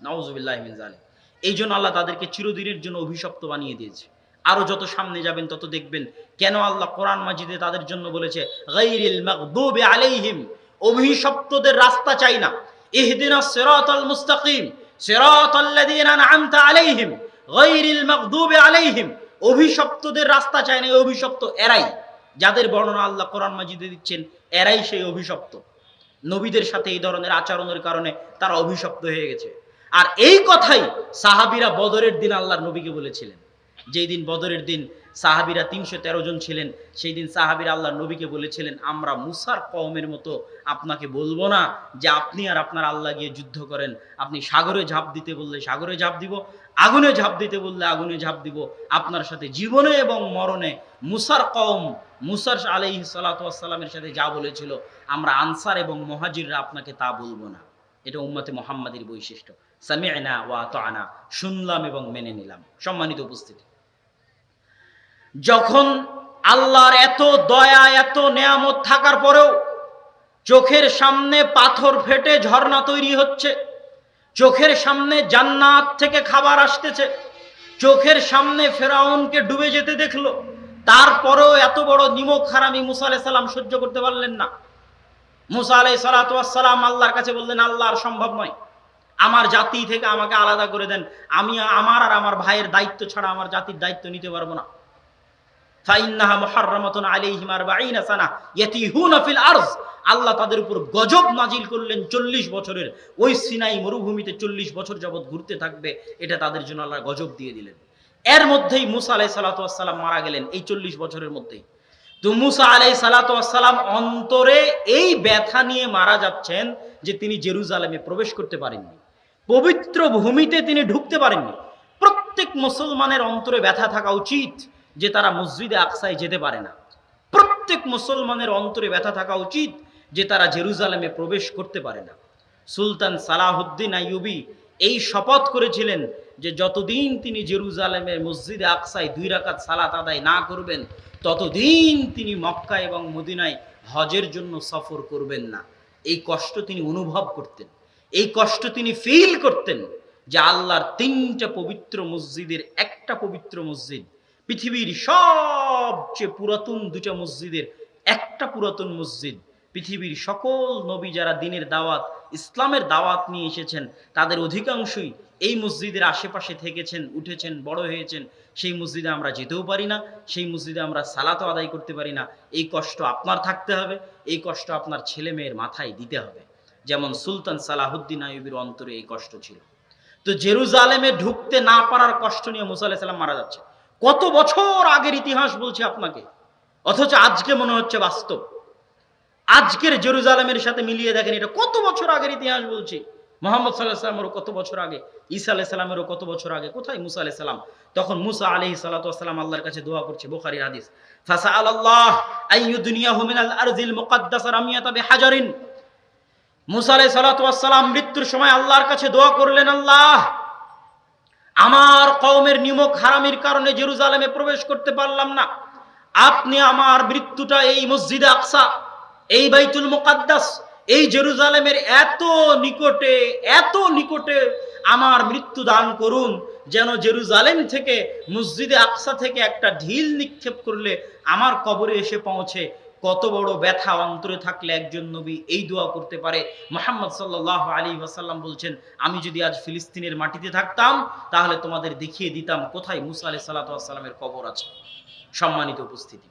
নাউজুবিল্লাহি মিন যালিক। এই জন্য আল্লাহ তাদেরকে চিরদিনের জন্য অভিশপ্ত বানিয়ে দিয়েছে। আরো যত সামনে যাবেন তত দেখবেন কেন আল্লাহ কোরআন মাজিদে তাদের জন্য বলেছে গায়রিল মাগদুবি আলাইহিম, অভিশপ্তদের রাস্তা চাই না। ইহদিনাস সিরাতাল মুস্তাকিম সিরাতাল্লাযীনা আন'আমতা আলাইহিম গায়রিল মাগদুবি আলাইহিম, অভিশপ্তদের রাস্তা চাই না। অভিশপ্ত এরাই, যাদের বর্ণনা আল্লাহ কোরআন মাজিদে দিচ্ছেন, এরাই সেই অভিশপ্ত। নবীদের সাথে এই ধরনের আচরণের কারণে তারা অভিশপ্ত হয়ে গেছে। আর এই কথাই সাহাবীরা বদরের দিন আল্লাহর নবীকে বলেছিলেন। যেই দিন বদরের দিন সাহাবীরা 313 জন ছিলেন, সেই দিন সাহাবীরা আল্লাহর নবীকে বলেছিলেন, আমরা মুসার কওমের মতো আপনাকে বলবো না যে আপনি আর আপনার আল্লাহ গিয়ে যুদ্ধ করেন। আপনি সাগরে ঝাঁপ দিতে বললে সাগরে ঝাঁপ দিব, আগুনে ঝাঁপ দিতে বললে আগুনে ঝাঁপ দিব। আপনার সাথে জীবনে এবং মরণে মুসার কওম, মুসার আলাইহিস সালাতু ওয়াস সালামের সাথে যা বলেছিল, আমরা আনসার এবং মুহাজিররা আপনাকে তা বলবো না। এটা উম্মতে মুহাম্মাদির বৈশিষ্ট্য। সামি'না ওয়া আতা'না, শুনলাম এবং মেনে নিলাম। সম্মানিত উপস্থিতি, যখন আল্লাহর এত দয়া, এত নেয়ামত থাকার পরেও চোখের সামনে পাথর ফেটে ঝর্ণা তৈরি হচ্ছে, চোখের সামনে জান্নাত থেকে খাবার আসতেছে, চোখের সামনে ফেরাউনকে ডুবে যেতে দেখলো, তারপরেও এত বড় নিমক হারামি মুসা আলাইহিস সালাম সহ্য করতে পারলেন না। মুসা আলাইহিস সালাতু ওয়াস সালাম আল্লাহর কাছে বললেন, আল্লাহ আর সম্ভব নয়, আমার জাতি থেকে আমাকে আলাদা করে দেন, আমি আমার আর আমার ভাইয়ের দায়িত্ব ছাড়া আমার জাতির দায়িত্ব নিতে পারবো না। ফাইন্নাহা মুহাররামাতুন আলাইহিম 40 সানা ইয়াতিহুনা ফিল আরজ, আল্লাহ তাদের উপর গজব নাজিল করলেন 40 বছরের। ওই সিনাই মরুভূমিতে 40 বছর যাবত ঘুরতে থাকবে, এটা তাদের জন্য আল্লাহ গজব দিয়ে দিলেন। এর মধ্যেই মুসা আলাইহিস সালাতু ওয়াস সালাম মারা গেলেন, এই 40 বছরের মধ্যেই। তো মুসা আলাইহিস সালাতু ওয়াস সালাম অন্তরে এই ব্যথা নিয়ে মারা যাচ্ছেন যে তিনি জেরুজালেমে প্রবেশ করতে পারেননি, পবিত্র ভূমিতে তিনি ঢুকতে পারেননি। প্রত্যেক মুসলমানের অন্তরে ব্যথা থাকা উচিত যে তারা মসজিদে আকসায় যেতে পারে না। প্রত্যেক মুসলমানের অন্তরে ব্যথা থাকা উচিত যে তারা জেরুজালেমে প্রবেশ করতে পারে না। সুলতান সালাহুদ্দিন আইয়ুবী এই শপথ করেছিলেন যে যতদিন তিনি জেরুজালেমের মসজিদে আকসায় 2 রাকাত সালাত আদায় না করবেন ততদিন তিনি মক্কা এবং মদিনায় হজের জন্য সফর করবেন না। এই কষ্ট তিনি অনুভব করতেন, এই কষ্ট তিনি ফিল করতেন যে আল্লাহর 3টা পবিত্র মসজিদের একটা পবিত্র মসজিদ, পৃথিবীর সবচেয়ে পুরাতন 2টা মসজিদের একটা পুরাতন মসজিদ, পৃথিবীর সকল নবী যারা দ্বীনের দাওয়াত ইসলামের দাওয়াত নিয়ে এসেছেন তাদের অধিকাংশই এই মসজিদের আশেপাশে থেকেছেন, উঠেছেন, বড় হয়েছেন। সেই মসজিদে আমরা যেতেও পারি না, সেই মসজিদে আমরা সালাতও আদায় করতে পারি না। এই কষ্ট আপনার থাকতে হবে, এই কষ্ট আপনার ছেলে মেয়ের মাথায় দিতে হবে, যেমন সুলতান সালাহুদ্দিন আইয়ুবীর অন্তরে এই কষ্ট ছিল। তো জেরুজালেমে ঢুকতে না পারার কষ্ট নিয়ে মুসা আলাইহিস সালাম মারা যাচ্ছে। কত বছর আগের ইতিহাস বলছি আপনাকে, অথচ আজকে মনে হচ্ছে বাস্তব। আজকের জেরুজালেমের সাথে মিলিয়ে দেখেন, এটা কত বছর আগের ইতিহাস বলছি। মুহাম্মদ সাল্লাল্লাহু আলাইহি ওয়াসাল্লামেরও কত বছর আগে, ঈসা আলাইহিস সালামেরও কত বছর আগে। কোথায় মুসা আলাইহিস সালাম? তখন মুসা আলাইহিস সালাতু ওয়াসসালাম আল্লাহর কাছে দোয়া করছে, বুখারীর হাদিস, ফাসাআলাল্লাহ আইয়ুদনিয়াহু মিনাল আরজিল মুকাদ্দাসা রামিয়াতা বিহাজারিন। মুসা আলাইহিস সালাতু ওয়াসসালাম মৃত্যুর সময় আল্লাহর কাছে দোয়া করলেন, আল্লাহ, আমার কওমের নিমক হারামির কারণে জেরুজালেমে প্রবেশ করতে পারলাম না, আপনি আমার মৃত্যুটা এই মসজিদে আকসা, এই বাইতুল মুকাদ্দাস, এই জেরুজালেমের এত নিকটে আমার মৃত্যু দান করুন, যেন জেরুজালেম থেকে মসজিদে আকসা থেকে একটা ঢিল নিক্ষেপ করলে আমার কবরে এসে পৌঁছে। কত বড় ব্যথা অন্তরে থাকলে একজন নবী এই দোয়া করতে পারে। মুহাম্মদ সাল্লাল্লাহু আলাইহি ওয়াসাল্লাম বলছেন, আমি যদি আজ ফিলিস্তিনের মাটিতে থাকতাম তাহলে তোমাদের দেখিয়ে দিতাম কোথায় মুসা আলাইহিস সালাতু ওয়াসসালামের কবর আছে। সম্মানিত উপস্থিতি,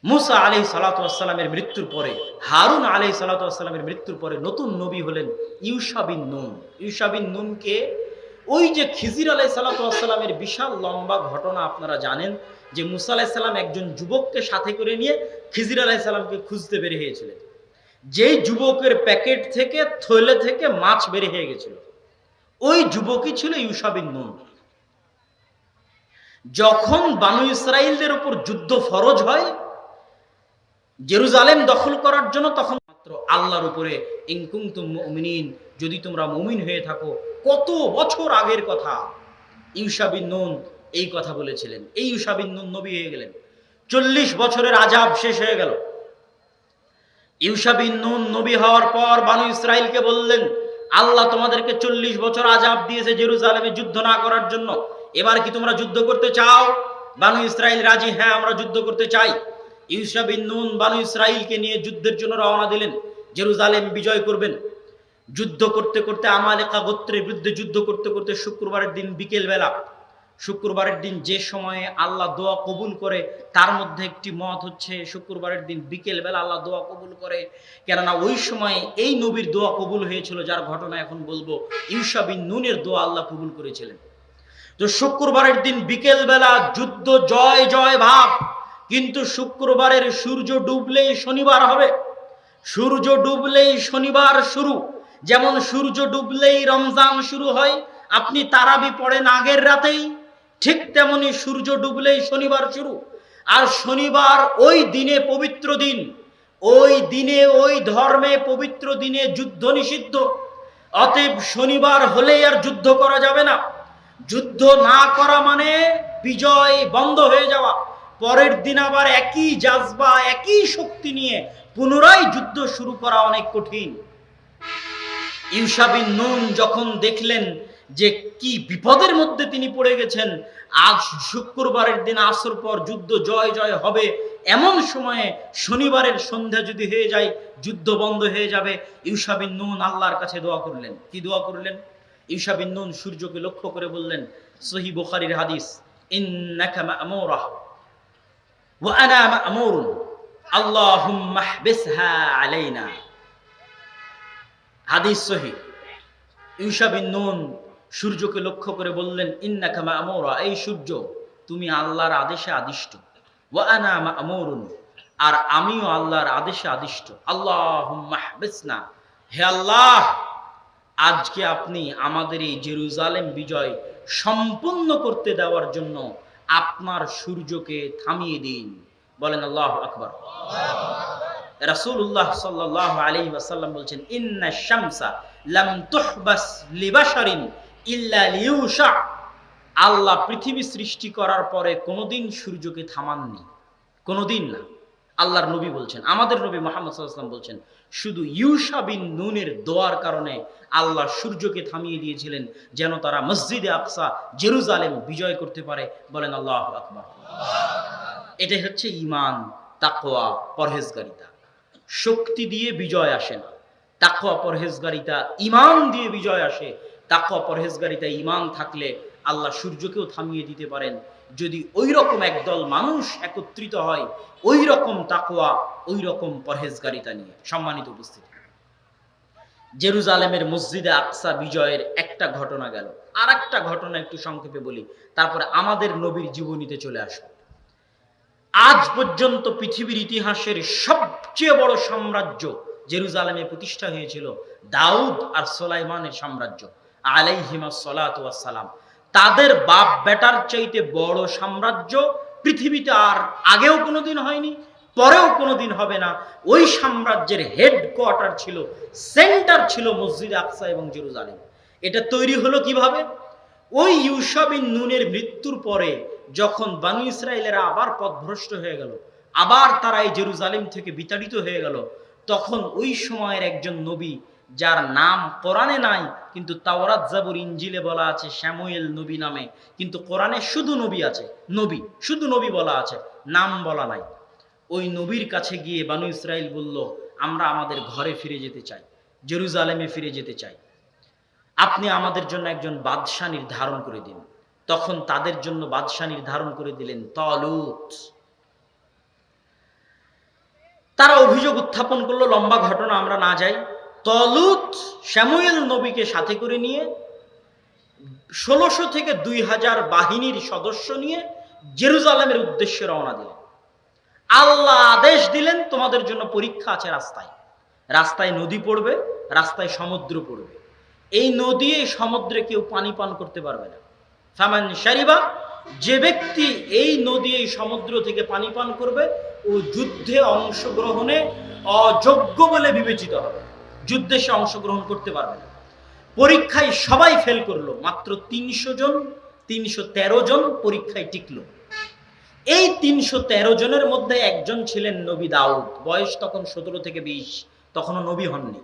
মুসা আলাইহিস সালাতু ওয়াসসালামের মৃত্যুর পরে, হারুন আলাইহিস সালাতু ওয়াসসালামের মৃত্যুর পরে নতুন নবী হলেন ইউশা বিন নুন। ইউশা বিন নুনকে ওই যে খিজির আলাইহিস সালাতু ওয়াসসালামের বিশাল লম্বা ঘটনা আপনারা জানেন, যে মুসা আলাইহিস সালাম একজন যুবককে সাথে করে নিয়ে খিজির আলাইহিস সালামকে খুঁজতে বের হয়েছিলেন। যেই যুবকের প্যাকেট থেকে, থলে থেকে মাছ বের হয়ে গেছিল, ওই যুবকই ছিল ইউশা বিন নুন। যখন বানু ইসরাইলদের উপর যুদ্ধ ফরজ হয় জেরুজালেম দখল করার জন্য, তখন মাত্র আল্লাহর উপরে ইন কুনতুম মুমিনিন, যদি তোমরা মুমিন হয়ে থাকো, কত বছর আগের কথা ইউশা বিন নুন এই কথা বলেছিলেন। এই ইউশা বিন নুন নবী হয়ে গেলেন। 40 বছরের আযাব শেষ হয়ে গেল। ইউশা বিন নুন নবী হওয়ার পর বানু ইসরাইলকে বললেন, আল্লাহ তোমাদেরকে 40 বছর আযাব দিয়েছে জেরুজালেমে যুদ্ধ না করার জন্য, এবার কি তোমরা যুদ্ধ করতে চাও? বানু ইসরাইল রাজি, হ্যাঁ আমরা যুদ্ধ করতে চাই। ইউশা বিন নুন বানু ইসরাইলকে নিয়ে যুদ্ধের জন্য রওনা দিলেন, জেরুজালেম বিজয় করবেন। যুদ্ধ করতে করতে, আমালেকা গোত্রের বিরুদ্ধে যুদ্ধ করতে করতে শুক্রবারের দিন বিকেল বেলা, শুক্রবারের দিন যে সময়ে আল্লাহ দোয়া কবুল করে, তার মধ্যে একটি মত হচ্ছে শুক্রবারের দিন বিকেল বেলা আল্লাহ দোয়া কবুল করে, কেননা ওই সময় এই নবীর দোয়া কবুল হয়েছিল, যার ঘটনা এখন বলবো। ইউশা বিন নুনের দোয়া আল্লাহ কবুল করেছিলেন। তো শুক্রবারের দিন বিকেল বেলা যুদ্ধ জয় জয় ভাব, কিন্তু শুক্রবারের সূর্য ডুবলেই শনিবার হবে, সূর্য ডুবলেই শনিবার শুরু। যেমন সূর্য ডুবলেই রমজান শুরু হয়, আপনি তারাবি পড়েন আগের রাতেই, ঠিক তেমনি সূর্য ডুবলেই শনিবার শুরু। আর শনিবার ওই দিনে পবিত্র দিন, ওই দিনে ওই ধর্মে পবিত্র দিনে যুদ্ধ নিষিদ্ধ। অতএব শনিবার হলেই আর যুদ্ধ করা যাবে না। যুদ্ধ না করা মানে বিজয় বন্ধ হয়ে যাওয়া। পরের দিন আবার একই জাজবা, একই শক্তি নিয়ে পুনরায় যুদ্ধ শুরু করা অনেক কঠিন। ইউশা বিন নুন যখন দেখলেন যে কি বিপদের মধ্যে তিনি পড়ে গেছেন, আজ শুক্রবারের দিন আসর পর যুদ্ধ জয় জয় হবে, এমন সময়ে শনিবারের সন্ধ্যা যদি হয়ে যায় যুদ্ধ বন্ধ হয়ে যাবে। ইউশা বিন নুন আল্লাহর কাছে দোয়া করলেন। কি দোয়া করলেন? ইউশা বিন নুন সূর্যকে লক্ষ্য করে বললেন, সহিহ বুখারীর হাদিস, ইন্নাকা মা'মুরা ওয়া আনা মা'মুরুন, আল্লাহুম্মা হবিসহা আলাইনা। হাদিস সহিহ। ইউশা বিন নুন সূর্যকে লক্ষ্য করে বললেন, ইন্নাকা মা'মুরা, এই সূর্য তুমি আল্লাহর আদেশে আদিষ্ট, ওয়া আনা মা'মুরুন, আর আমিও আল্লাহর আদেশে আদিষ্ট। আল্লাহুম্মা হবিসনা, হে আল্লাহ, আজকে আপনি আমাদের এই জেরুজালেম বিজয় সম্পূর্ণ করতে দেওয়ার জন্য আপনার সূর্যকে থামিয়ে দিন, বলেন আল্লাহু আকবার। রাসূলুল্লাহ সাল্লাল্লাহু আলাইহি ওয়াসাল্লাম বলছেন, ইন্না শামসা লাম তুহবাস লিবাশারিন ইল্লা লিউশা। আল্লাহ পৃথিবী সৃষ্টি করার পরে কোনোদিন সূর্যকে থামাননি, কোনোদিন না। আল্লাহর নবী বলছেন, আমাদের নবী মুহাম্মদ সাল্লাল্লাহু আলাইহি ওয়াসাল্লাম বলছেন, শুধু ইউশা বিন নুনের দোয়ার কারণে আল্লাহ সূর্যকে থামিয়ে দিয়েছিলেন, যেন তারা মসজিদে আকসা জেরুজালেম বিজয় করতে পারে। বলেন আল্লাহু আকবার। এটাই হচ্ছে ঈমান, তাকওয়া, পরহেজগারিতা। শক্তি দিয়ে বিজয় আসে না, তাকওয়া পরহেজগারিতা ঈমান দিয়ে বিজয় আসে। তাকওয়া পরহেজগারিতা ঈমান থাকলে আল্লাহ সূর্যকেও থামিয়ে দিতে পারেন, যদি ওই রকম একদল মানুষ একত্রিত হয় ওই রকম তাকওয়া, ওই রকম পরহেজগারিতা নিয়ে। সম্মানিত উপস্থিতি, জেরুজালেমের মসজিদে আকসা বিজয়ের একটা ঘটনা গেল, আর একটা ঘটনা একটু সংক্ষেপে বলি, তারপরে আমাদের নবীর জীবনীতে চলে আসবো। আজ পর্যন্ত পৃথিবীর ইতিহাসের সবচেয়ে বড় সাম্রাজ্য জেরুজালেমে প্রতিষ্ঠা হয়েছিল দাউদ আর সুলাইমানের সাম্রাজ্য আলাইহিমাস সালাতু ওয়াস সালাম। তাদের বাপ বেটার চাইতে বড় সাম্রাজ্য পৃথিবীতে আর আগেও কোনোদিন হয়নি, পরেও কোনোদিন হবে না। ওই সাম্রাজ্যের হেডকোয়ার্টার ছিল, সেন্টার ছিল মসজিদে আকসা এবং জেরুজালেম। এটা তৈরি হলো কিভাবে? ওই ইউশা বিন নুনের মৃত্যুর পরে যখন বনী ইসরায়েলেরা আবার পথভ্রষ্ট হয়ে গেল, আবার তারা এই জেরুজালেম থেকে বিতাড়িত হয়ে গেল, তখন ওই সময়ের একজন নবী, যার নাম কোরআনে নাই কিন্তু তাওরাত জাবুর ইনজিলে বলা আছে শামুয়েল নবী নামে, কিন্তু কোরআনে শুধু নবী আছে, নবী শুধু নবী বলা আছে, নাম বলা নাই। ওই নবীর কাছে গিয়ে বনী ইসরায়েল বলল, আমরা আমাদের ঘরে ফিরে যেতে চাই, জেরুজালেমে ফিরে যেতে চাই, আপনি আমাদের জন্য একজন বাদশাহ নির্ধারণ করে দিন। তখন তাদের জন্য বাদশাহ নির্ধারণ করে দিলেন তালুত। তারা অভিযোগ উত্থাপন করলো, লম্বা ঘটনা আমরা না যাই। তালুত শামুয়েল নবীকে সাথে করে নিয়ে ১৬০০ থেকে ২০০০ বাহিনীর সদস্য নিয়ে জেরুজালেমের উদ্দেশ্যে রওনা দিলেন। আল্লাহ আদেশ দিলেন, তোমাদের জন্য পরীক্ষা আছে রাস্তায়, রাস্তায় নদী পড়বে, রাস্তায় সমুদ্র পড়বে। এই নদী এই সমুদ্রে কেউ পানি পান করতে পারবে না। ফামান শারিবা, যে ব্যক্তি এই নদী এই সমুদ্র থেকে পানি পান করবে ও যুদ্ধে অংশগ্রহণে অযোগ্য বলে বিবেচিত হবে, যুদ্ধে সে অংশগ্রহণ করতে পারবে না। পরীক্ষায় সবাই ফেল করলো, মাত্র ৩০০ জন, ৩১৩ জন পরীক্ষায় টিকলো। এই ৩১৩ জনের মধ্যে একজন ছিলেন নবী দাউদ, বয়স তখন ১৭ থেকে ২০, তখনও নবী হননি।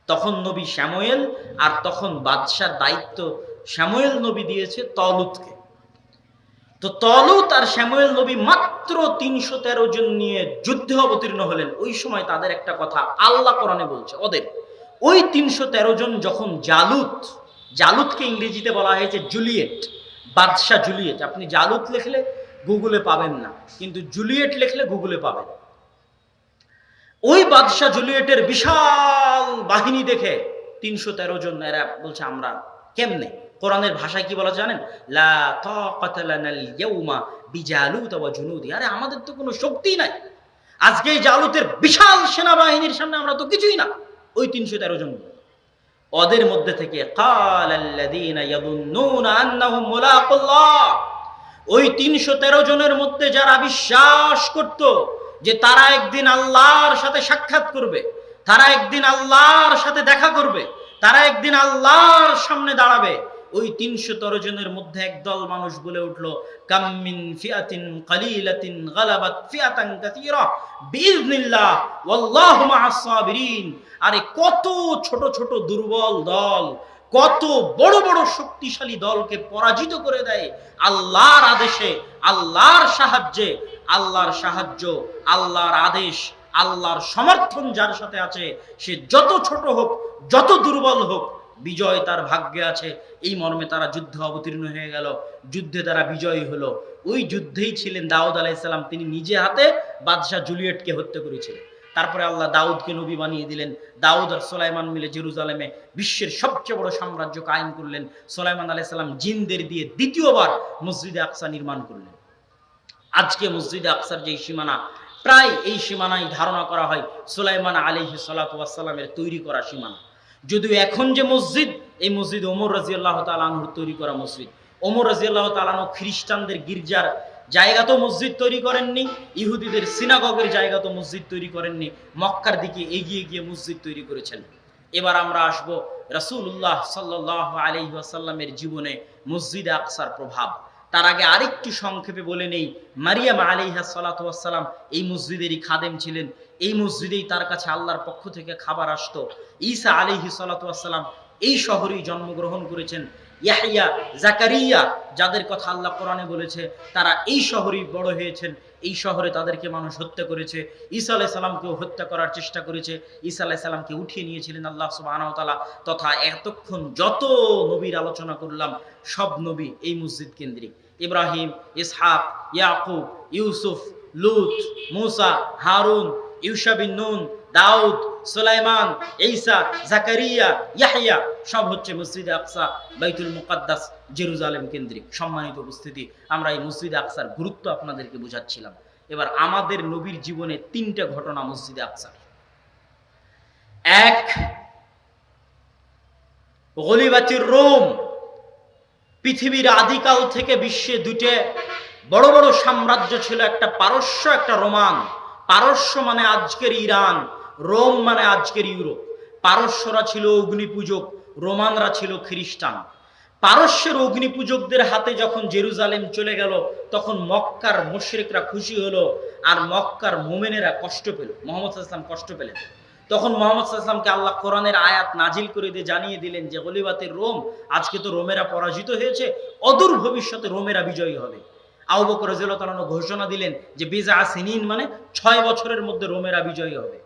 তখন নবী শামুয়েল, আর তখন বাদশার দায়িত্ব শামুয়েল নবী দিয়েছে তলুতকে। তো তলুত আর শামুয়েল নবী মাত্র ৩১৩ জন নিয়ে যুদ্ধে অবতীর্ণ হলেন। ওই সময় তাদের একটা কথা আল্লাহ কোরআনে বলছে, ওদের ওই ৩১৩ জন যখন জালুত, জালুতকে ইংরেজিতে বলা হয়েছে জুলিয়েট, বাদশাহ জুলিয়েট। আপনি জালুত লিখলে গুগলে পাবেন না, কিন্তু জুলিয়েট লিখলে গুগলে পাবেন। ওই বাদশাহ জুলিয়েটের বিশাল বাহিনী দেখে ৩১৩ জন এরা বলছে, আমরা কেমনে, কোরআনের ভাষায় কি বলা জানেন? লা তাকাতা লানাল ইয়াউমা বিজালুত ওয়া জুনুদি। আরে আমাদের তো কোনো শক্তিই নাই, আজকে এই জালুতের বিশাল সেনাবাহিনীর সামনে আমরা তো কিছুই না। ওই ৩১৩ জন, ওদের মধ্যে থেকে ক্বালাল্লাযীনা ইয়াযুন্নুনা আন্নাহুম মুলাকুল্লাহ, ওই ৩১৩ জনের মধ্যে যারা বিশ্বাস করত যে তারা একদিন আল্লাহর সাথে সাক্ষাৎ করবে, তারা একদিন আল্লাহর সাথে দেখা করবে, তারা একদিন আল্লাহর সামনে দাঁড়াবে, ওই ৩১৩ জনের মধ্যে একদল মানুষ বলে উঠলো, কাম মিন ফিআতিন কালিলাতিন গালাবাত ফিআতান কাসীরা বিইজনিল্লাহ ওয়াল্লাহু মাআস সাবিরিন। আরে কত ছোট ছোট দুর্বল দল কত বড় বড় শক্তিশালী দলকে পরাজিত করে দেয় আল্লাহর আদেশে, আল্লাহর সাহায্যে। আল্লাহর সাহায্য, আল্লাহর আদেশ, আল্লাহর সমর্থন যার সাথে আছে, সে যত ছোট হোক, যত দুর্বল হোক, বিজয় তার ভাগ্যে আছে। এই মর্মে তারা যুদ্ধে অবতীর্ণ হয়ে গেল, যুদ্ধে তারা বিজয়ী হলো। ওই যুদ্ধেই ছিলেন দাউদ আলাইহিস সালাম, তিনি নিজে হাতে বাদশাহ জুলিয়েটকে হত্যা করেছিলেন। তারপরে আল্লাহ দাউদকে নবী বানিয়ে দিলেন। দাউদ আর সুলাইমান মিলে জেরুজালেমে বিশ্বের সবচেয়ে বড় সাম্রাজ্য কায়েম করলেন। সুলাইমান আলাইহিস সালাম জিনদের দিয়ে দ্বিতীয়বার মসজিদে আকসা নির্মাণ করলেন। আজকে মসজিদে আকসার যে সীমানা, প্রায় এই সীমানায় ধারণা করা হয় সুলাইমান আলাইহিস সালাতু ওয়াস সালামের তৈরি করা সীমানা। যদিও এখন যে মসজিদ, এই মসজিদ ওমর রাদিয়াল্লাহু তাআলা আনহুর তৈরি করা মসজিদ। ওমর রাদিয়াল্লাহু তাআলা আনহু খ্রিস্টানদের গির্জার জায়গা তো মসজিদ তৈরি করেননি, ইহুদিদের সিনাগগের জায়গা তো মসজিদ তৈরি করেননি, মক্কার দিকে এগিয়ে গিয়ে মসজিদ তৈরি করেছেন। এবার আমরা আসব রাসূলুল্লাহ সাল্লাল্লাহু আলাইহি ওয়াসাল্লামের জীবনে মসজিদে আকসার প্রভাব। তার আগে আরেকটু সংক্ষেপে বলে নেই, মারিয়াম আলাইহিস সালাতু ওয়াস সালাম এই মসজিদেরই খাদেম ছিলেন, এই মসজিদেই তার কাছে আল্লাহর পক্ষ থেকে খাবার আসতো। ঈসা আলাইহিস সালাতু ওয়াস সালাম এই শহরেই জন্মগ্রহণ করেছেন। ইয়াহইয়া, জাকারিয়া যাদের কথা আল্লাহ কোরআনে বলেছে তারা এই শহরেই বড় হয়েছেন, এই শহরে তাদেরকে মানুষ হত্যা করেছে। ঈসা আলাইহিস সালামকেও হত্যা করার চেষ্টা করেছে, ঈসা আলাইহিস সালামকে উঠিয়ে নিয়েছিলেন আল্লাহ সুবহানাহু ওয়া তাআলা। তথা এতক্ষণ যত নবীর আলোচনা করলাম সব নবী এই মসজিদ কেন্দ্রিক। ইব্রাহিম, ইসহাক, ইয়াকুব, ইউসুফ, লূত, মূসা, হারুন, ইউশা বিন নুন, দাউদ, সুলাইমান, ঈসা, জাকারিয়া, ইয়াহইয়া সব হচ্ছে মসজিদে আকসা, বাইতুল মুকাদ্দাস, জেরুজালেম কেন্দ্রিক। সম্মানিত উপস্থিতি, আমরা এই মসজিদে আকসার গুরুত্ব আপনাদেরকে বোঝাচ্ছিলাম। এবার আমাদের নবীর জীবনে তিনটা ঘটনা মসজিদে আকসার। এক, গলিবাতির রোম। পৃথিবীর আদিকাল থেকে বিশ্বে দুটো বড় বড় সাম্রাজ্য ছিল, একটা পারস্য, একটা রোমান। পারস্য মানে আজকের ইরান, রোম মানে আজকের ইউরোপ। পারস্যরা ছিল অগ্নিপূজক, রোমানরা ছিল খ্রিস্টান। পারস্যের অগ্নিপূজকদের হাতে যখন জেরুজালেম চলে গেল তখন মক্কার মুশরিকরা খুশি হলো, আর মক্কার মুমিনেরা কষ্ট পেল, মুহাম্মদ সাল্লাল্লাহু আলাইহি ওয়াসাল্লাম কষ্ট পেলেন। তখন মুহাম্মদ সাল্লাল্লাহু আলাইহি ওয়াসাল্লামকে আল্লাহ কোরআনের আয়াত নাজিল করে দিয়ে জানিয়ে দিলেন যে গলিবাতের রোম, আজকে তো রোমেরা পরাজিত হয়েছে, অদূর ভবিষ্যতে রোমেরা বিজয়ী হবে। আবু বকর রাদিয়াল্লাহু তাআলা ঘোষণা দিলেন যে বিজা সিনিন মানে 6 বছরের মধ্যে রোমেরা বিজয়ী হবে।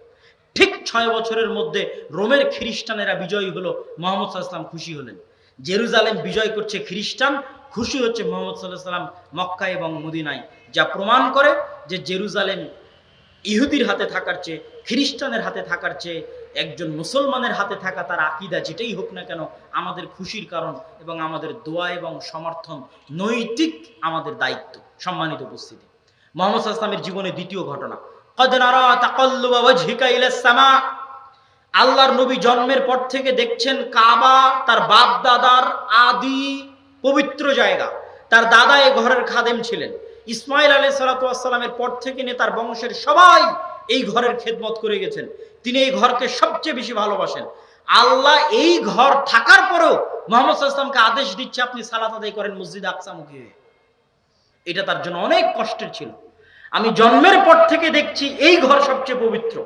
ঠিক 6 বছরের মধ্যে রোমের খ্রিস্টানেরা বিজয়ী হলো, মুহাম্মদ সাল্লাল্লাহু আলাইহি ওয়াসাল্লাম খুশি হলেন। জেরুজালেম বিজয় করছে খ্রিস্টান, খুশি হচ্ছে মুহাম্মদ সাল্লাল্লাহু আলাইহি ওয়াসাল্লাম মক্কা এবং মদিনায়, যা প্রমাণ করে যে জেরুজালেম ইহুদির হাতে থাকার চেয়ে, খ্রিস্টানের হাতে থাকার চেয়ে একজন মুসলমানের হাতে থাকা, তার আকীদা যেটাই হোক না কেন, আমাদের খুশির কারণ এবং আমাদের দোয়া এবং সমর্থন, নৈতিক আমাদের দায়িত্ব। সম্মানিত উপস্থিতি, মুহাম্মদ সাল্লাল্লাহু আলাইহি ওয়াসাল্লামের জীবনে দ্বিতীয় ঘটনা, ক্বাদ নারা তাকাল্লুবা ওয়াজহিকা ইলাস সামা। আল্লাহর নবী জন্মের পর থেকে দেখছেন কাবা তার বাপ দাদার আদি পবিত্র জায়গা। তার দাদা এই ঘরের খাদেম ছিলেন। ইসমাইল আলাইহিস সালাতু ওয়াস সালামের পর থেকে নিয়ে তার বংশের সবাই এই ঘরের খেদমত করে গেছেন। তিনি এই ঘরকে সবচেয়ে বেশি ভালোবাসেন। আল্লাহ এই ঘর থাকার পরেও মুহাম্মদ সাল্লাল্লাহু আলাইহি ওয়াসাল্লামকে আদেশ দিচ্ছে আপনি সালাত আদায় করেন মসজিদ আকসামুখী হয়ে। এটা তার জন্য অনেক কষ্টের ছিল। আমি জন্মের পর থেকে দেখছি এই ঘর সবচেয়ে পবিত্র,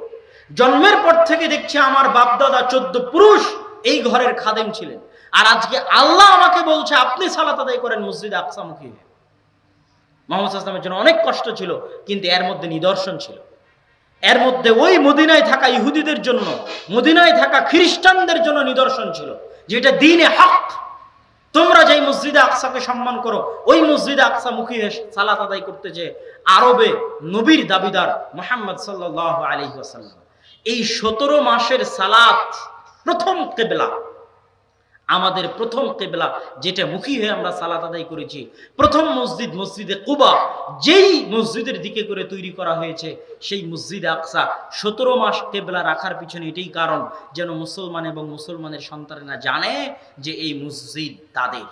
জন্মের পর থেকে দেখছি আমার বাপদাদা 14 পুরুষ এই ঘরের খাদেম ছিলেন, আর আজকে আল্লাহ আমাকে বলছে আপনি সালাত আদায় করেন মসজিদ আকসামুখী হয়ে। মুহাম্মদ সাল্লাল্লাহু আলাইহি ওয়াসাল্লামের জন্য অনেক কষ্ট ছিল, কিন্তু এর মধ্যে নিদর্শন ছিল। এর মধ্যে ওই মদিনায় থাকা ইহুদিদের জন্য, মদিনায় থাকা খ্রিস্টানদের জন্য নিদর্শন ছিল, যেটা দ্বীনে হক। তোমরা যেই মসজিদে আকসাকে সম্মান করো, ওই মসজিদে আকসা মুখী সালাত আদায় করতে যে আরবে নবীর দাবিদার মুহাম্মদ সাল্লাল্লাহু আলাইহি ওয়াসাল্লাম। এই 17 মাসের সালাত প্রথম কিবলা, আমাদের প্রথম কিবলা যেটা মুখী হয়ে আমরা সালাত আদায় করেছি, প্রথম মসজিদ মসজিদে কুবা, যেই মসজিদের দিকে করে তৈরি করা হয়েছে সেই মসজিদে আকসা। 17 মাস কিবলা রাখার পিছনে এটাই কারণ, যেন মুসলমান এবং মুসলমানের সন্তানেরা জানে যে এই মসজিদ তাদের,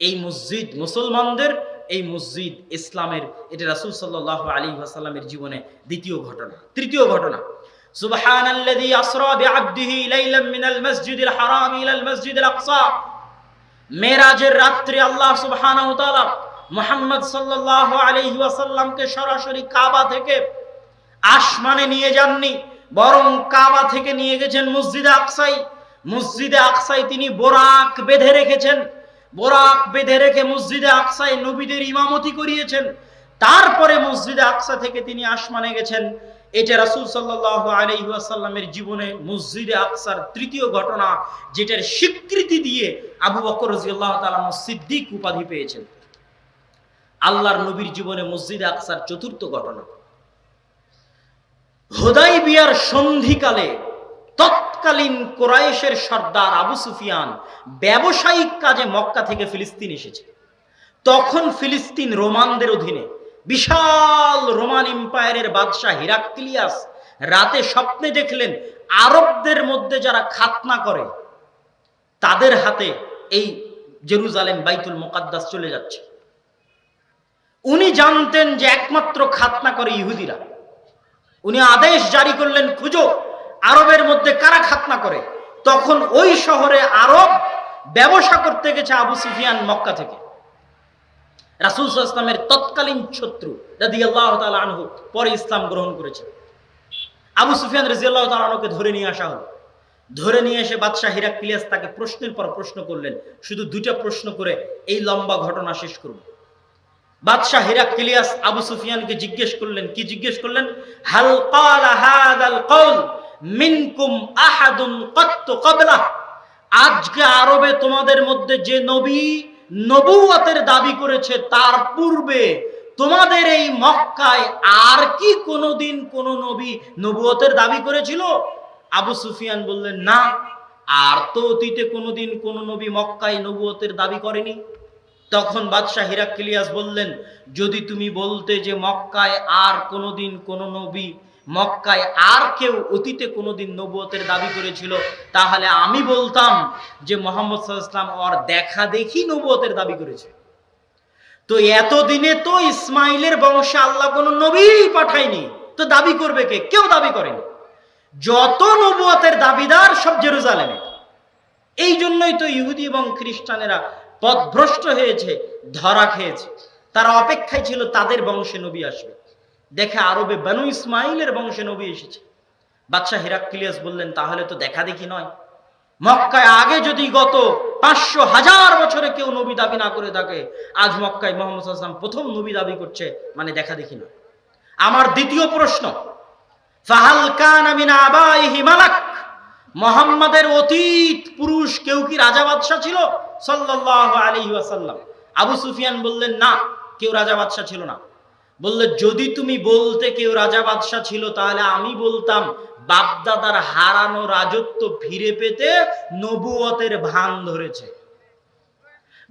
এই মসজিদ মুসলমানদের, এই মসজিদ ইসলামের। এটা রাসূল সাল্লাল্লাহু আলাইহি ওয়াসাল্লামের জীবনে দ্বিতীয় ঘটনা। তৃতীয় ঘটনা, সুবহানাল্লাযী আসরা বিআবদিহি লাইলাম মিনাল মাসজিদিল হারাম ইলাল মাসজিদিল আকসা। মেরাজের রাত্রে আল্লাহ সুবহানাহু ওয়া তাআলা মুহাম্মদ সাল্লাল্লাহু আলাইহি ওয়াসাল্লামকে সরাসরি কাবা থেকে আসমানে নিয়ে যাননি, বরং কাবা থেকে নিয়ে গেছেন মসজিদে আকসায়। মসজিদে আকসায় তিনি বোরাক বেঁধে রেখেছেন, বোরাক বেঁধে রেখে মসজিদে আকসায় নবীদের ইমামতি করিয়েছেন। তারপরে মসজিদে আকসা থেকে তিনি আসমানে গেছেন। এটা রাসূল সাল্লাল্লাহু আলাইহি ওয়াসাল্লামের জীবনে মসজিদে আকসার তৃতীয় ঘটনা, যেটার স্বীকৃতি দিয়ে আবু বকর রাদিয়াল্লাহু তাআলা সিদ্দিক উপাধি পেয়েছেন। আল্লাহর নবীর জীবনে মসজিদে আকসার চতুর্থ ঘটনা, হুদাইবিয়ার সন্ধিকালে তৎকালীন কুরাইশের সর্দার আবু সুফিয়ান ব্যবসায়িক কাজে মক্কা থেকে ফিলিস্তিন এসেছে। তখন ফিলিস্তিন রোমানদের অধীনে। বিশাল রোমান এম্পায়ারের বাদশাহ হিরাক্লিয়াস রাতে স্বপ্নে দেখলেন আরবদের মধ্যে যারা খাতনা করে তাদের হাতে এই জেরুজালেম বাইতুল মুকাদ্দাস চলে যাচ্ছে। উনি জানতেন যে একমাত্র খাতনা করে ইহুদিরা। উনি আদেশ জারি করলেন, খুঁজো আরবের মধ্যে কারা খাতনা করে। তখন ওই শহরে আরব ব্যবসা করতে গেছে আবু সুফিয়ান মক্কা থেকে। রাসূল সাল্লাল্লাহু আলাইহি ওয়াসাল্লামের তৎকালীন শত্রু রাদিয়াল্লাহু তাআলা আনহু পরে ইসলাম গ্রহণ করেছে। আবু সুফিয়ান রাদিয়াল্লাহু তাআলা আনহুকে ধরে নিয়ে আসা হলো। ধরে নিয়ে এসে বাদশাহ হিরাক্লিয়াস তাকে প্রশ্নের পর প্রশ্ন করলেন। শুধু দুইটা প্রশ্ন করে এই লম্বা ঘটনা শেষ করব। বাদশাহ হিরাক্লিয়াস আবু সুফিয়ানকে জিজ্ঞেস করলেন, কি জিজ্ঞেস করলেন? হাল ক্বালা হাযাল কওল মিনকুম আহাদুন ক্বাত্তু ক্বাবলা। আজকে আরবে তোমাদের মধ্যে যে নবী নবুয়তের দাবি করেছে তার পূর্বে তোমাদের এই মক্কায় আর কি কোনোদিন কোন নবী নবুয়তের দাবি করেছিল? আবু সুফিয়ান বললেন, না, আর তো অতীতে কোনোদিন কোন নবী মক্কায় নবুয়তের দাবি করেনি। তখন বাদশাহ হিরাক্লিয়াস বললেন, যদি তুমি বলতে যে মক্কায় আর কোনোদিন কোন নবী, মক্কায় আর কেউ অতীতে কোনোদিন নবুয়তের দাবি করেছিল, তাহলে আমি বলতাম যে মুহাম্মদ সাল্লাল্লাহু আলাইহি ওয়াসাল্লাম ওর দেখা দেখি নবুয়তের দাবি করেছে। তো এতদিনে তো ইসমাইলের বংশে আল্লাহ কোন নবী পাঠায়নি, তো দাবি করবে কে? কেউ দাবি করেনি। যত নবুয়তের দাবিদার সব জেরুজালেমে। এই জন্যই তো ইহুদি এবং খ্রিস্টানেরা পথভ্রষ্ট হয়েছে, ধরা খেয়েছে। তারা অপেক্ষায় ছিল তাদের বংশে নবী আসবে। দেখে আরবে বনু ইসমাইলের বংশে নবী এসেছে। বাদশাহ হিরাক্লিয়াস বললেন, তাহলে তো দেখা দেখি নয়। মক্কায় আগে যদি গত 500,000 বছরে কেউ নবী দাবি না করে থাকে, আজ মক্কায় মুহাম্মদ সাল্লাল্লাহু আলাইহি ওয়াসাল্লাম প্রথম নবী দাবি করছে, মানে দেখা দেখি নয়। আমার দ্বিতীয় প্রশ্ন, ফাহাল কানা মিন আবাইহি মালাক। মুহাম্মাদের অতীত পুরুষ কেউ কি রাজা বাদশাহ ছিল সাল্লাল্লাহু আলাইহি ওয়াসাল্লাম? আবু সুফিয়ান বললেন, না, কেউ রাজা বাদশাহ ছিল না। বললে, যদি তুমি বলতে কেউ রাজা বাদশাহ ছিল, তাহলে আমি বলতাম বাপদাদার হারানো রাজত্ব ফিরে পেতে নবুয়তের ভান ধরেছে।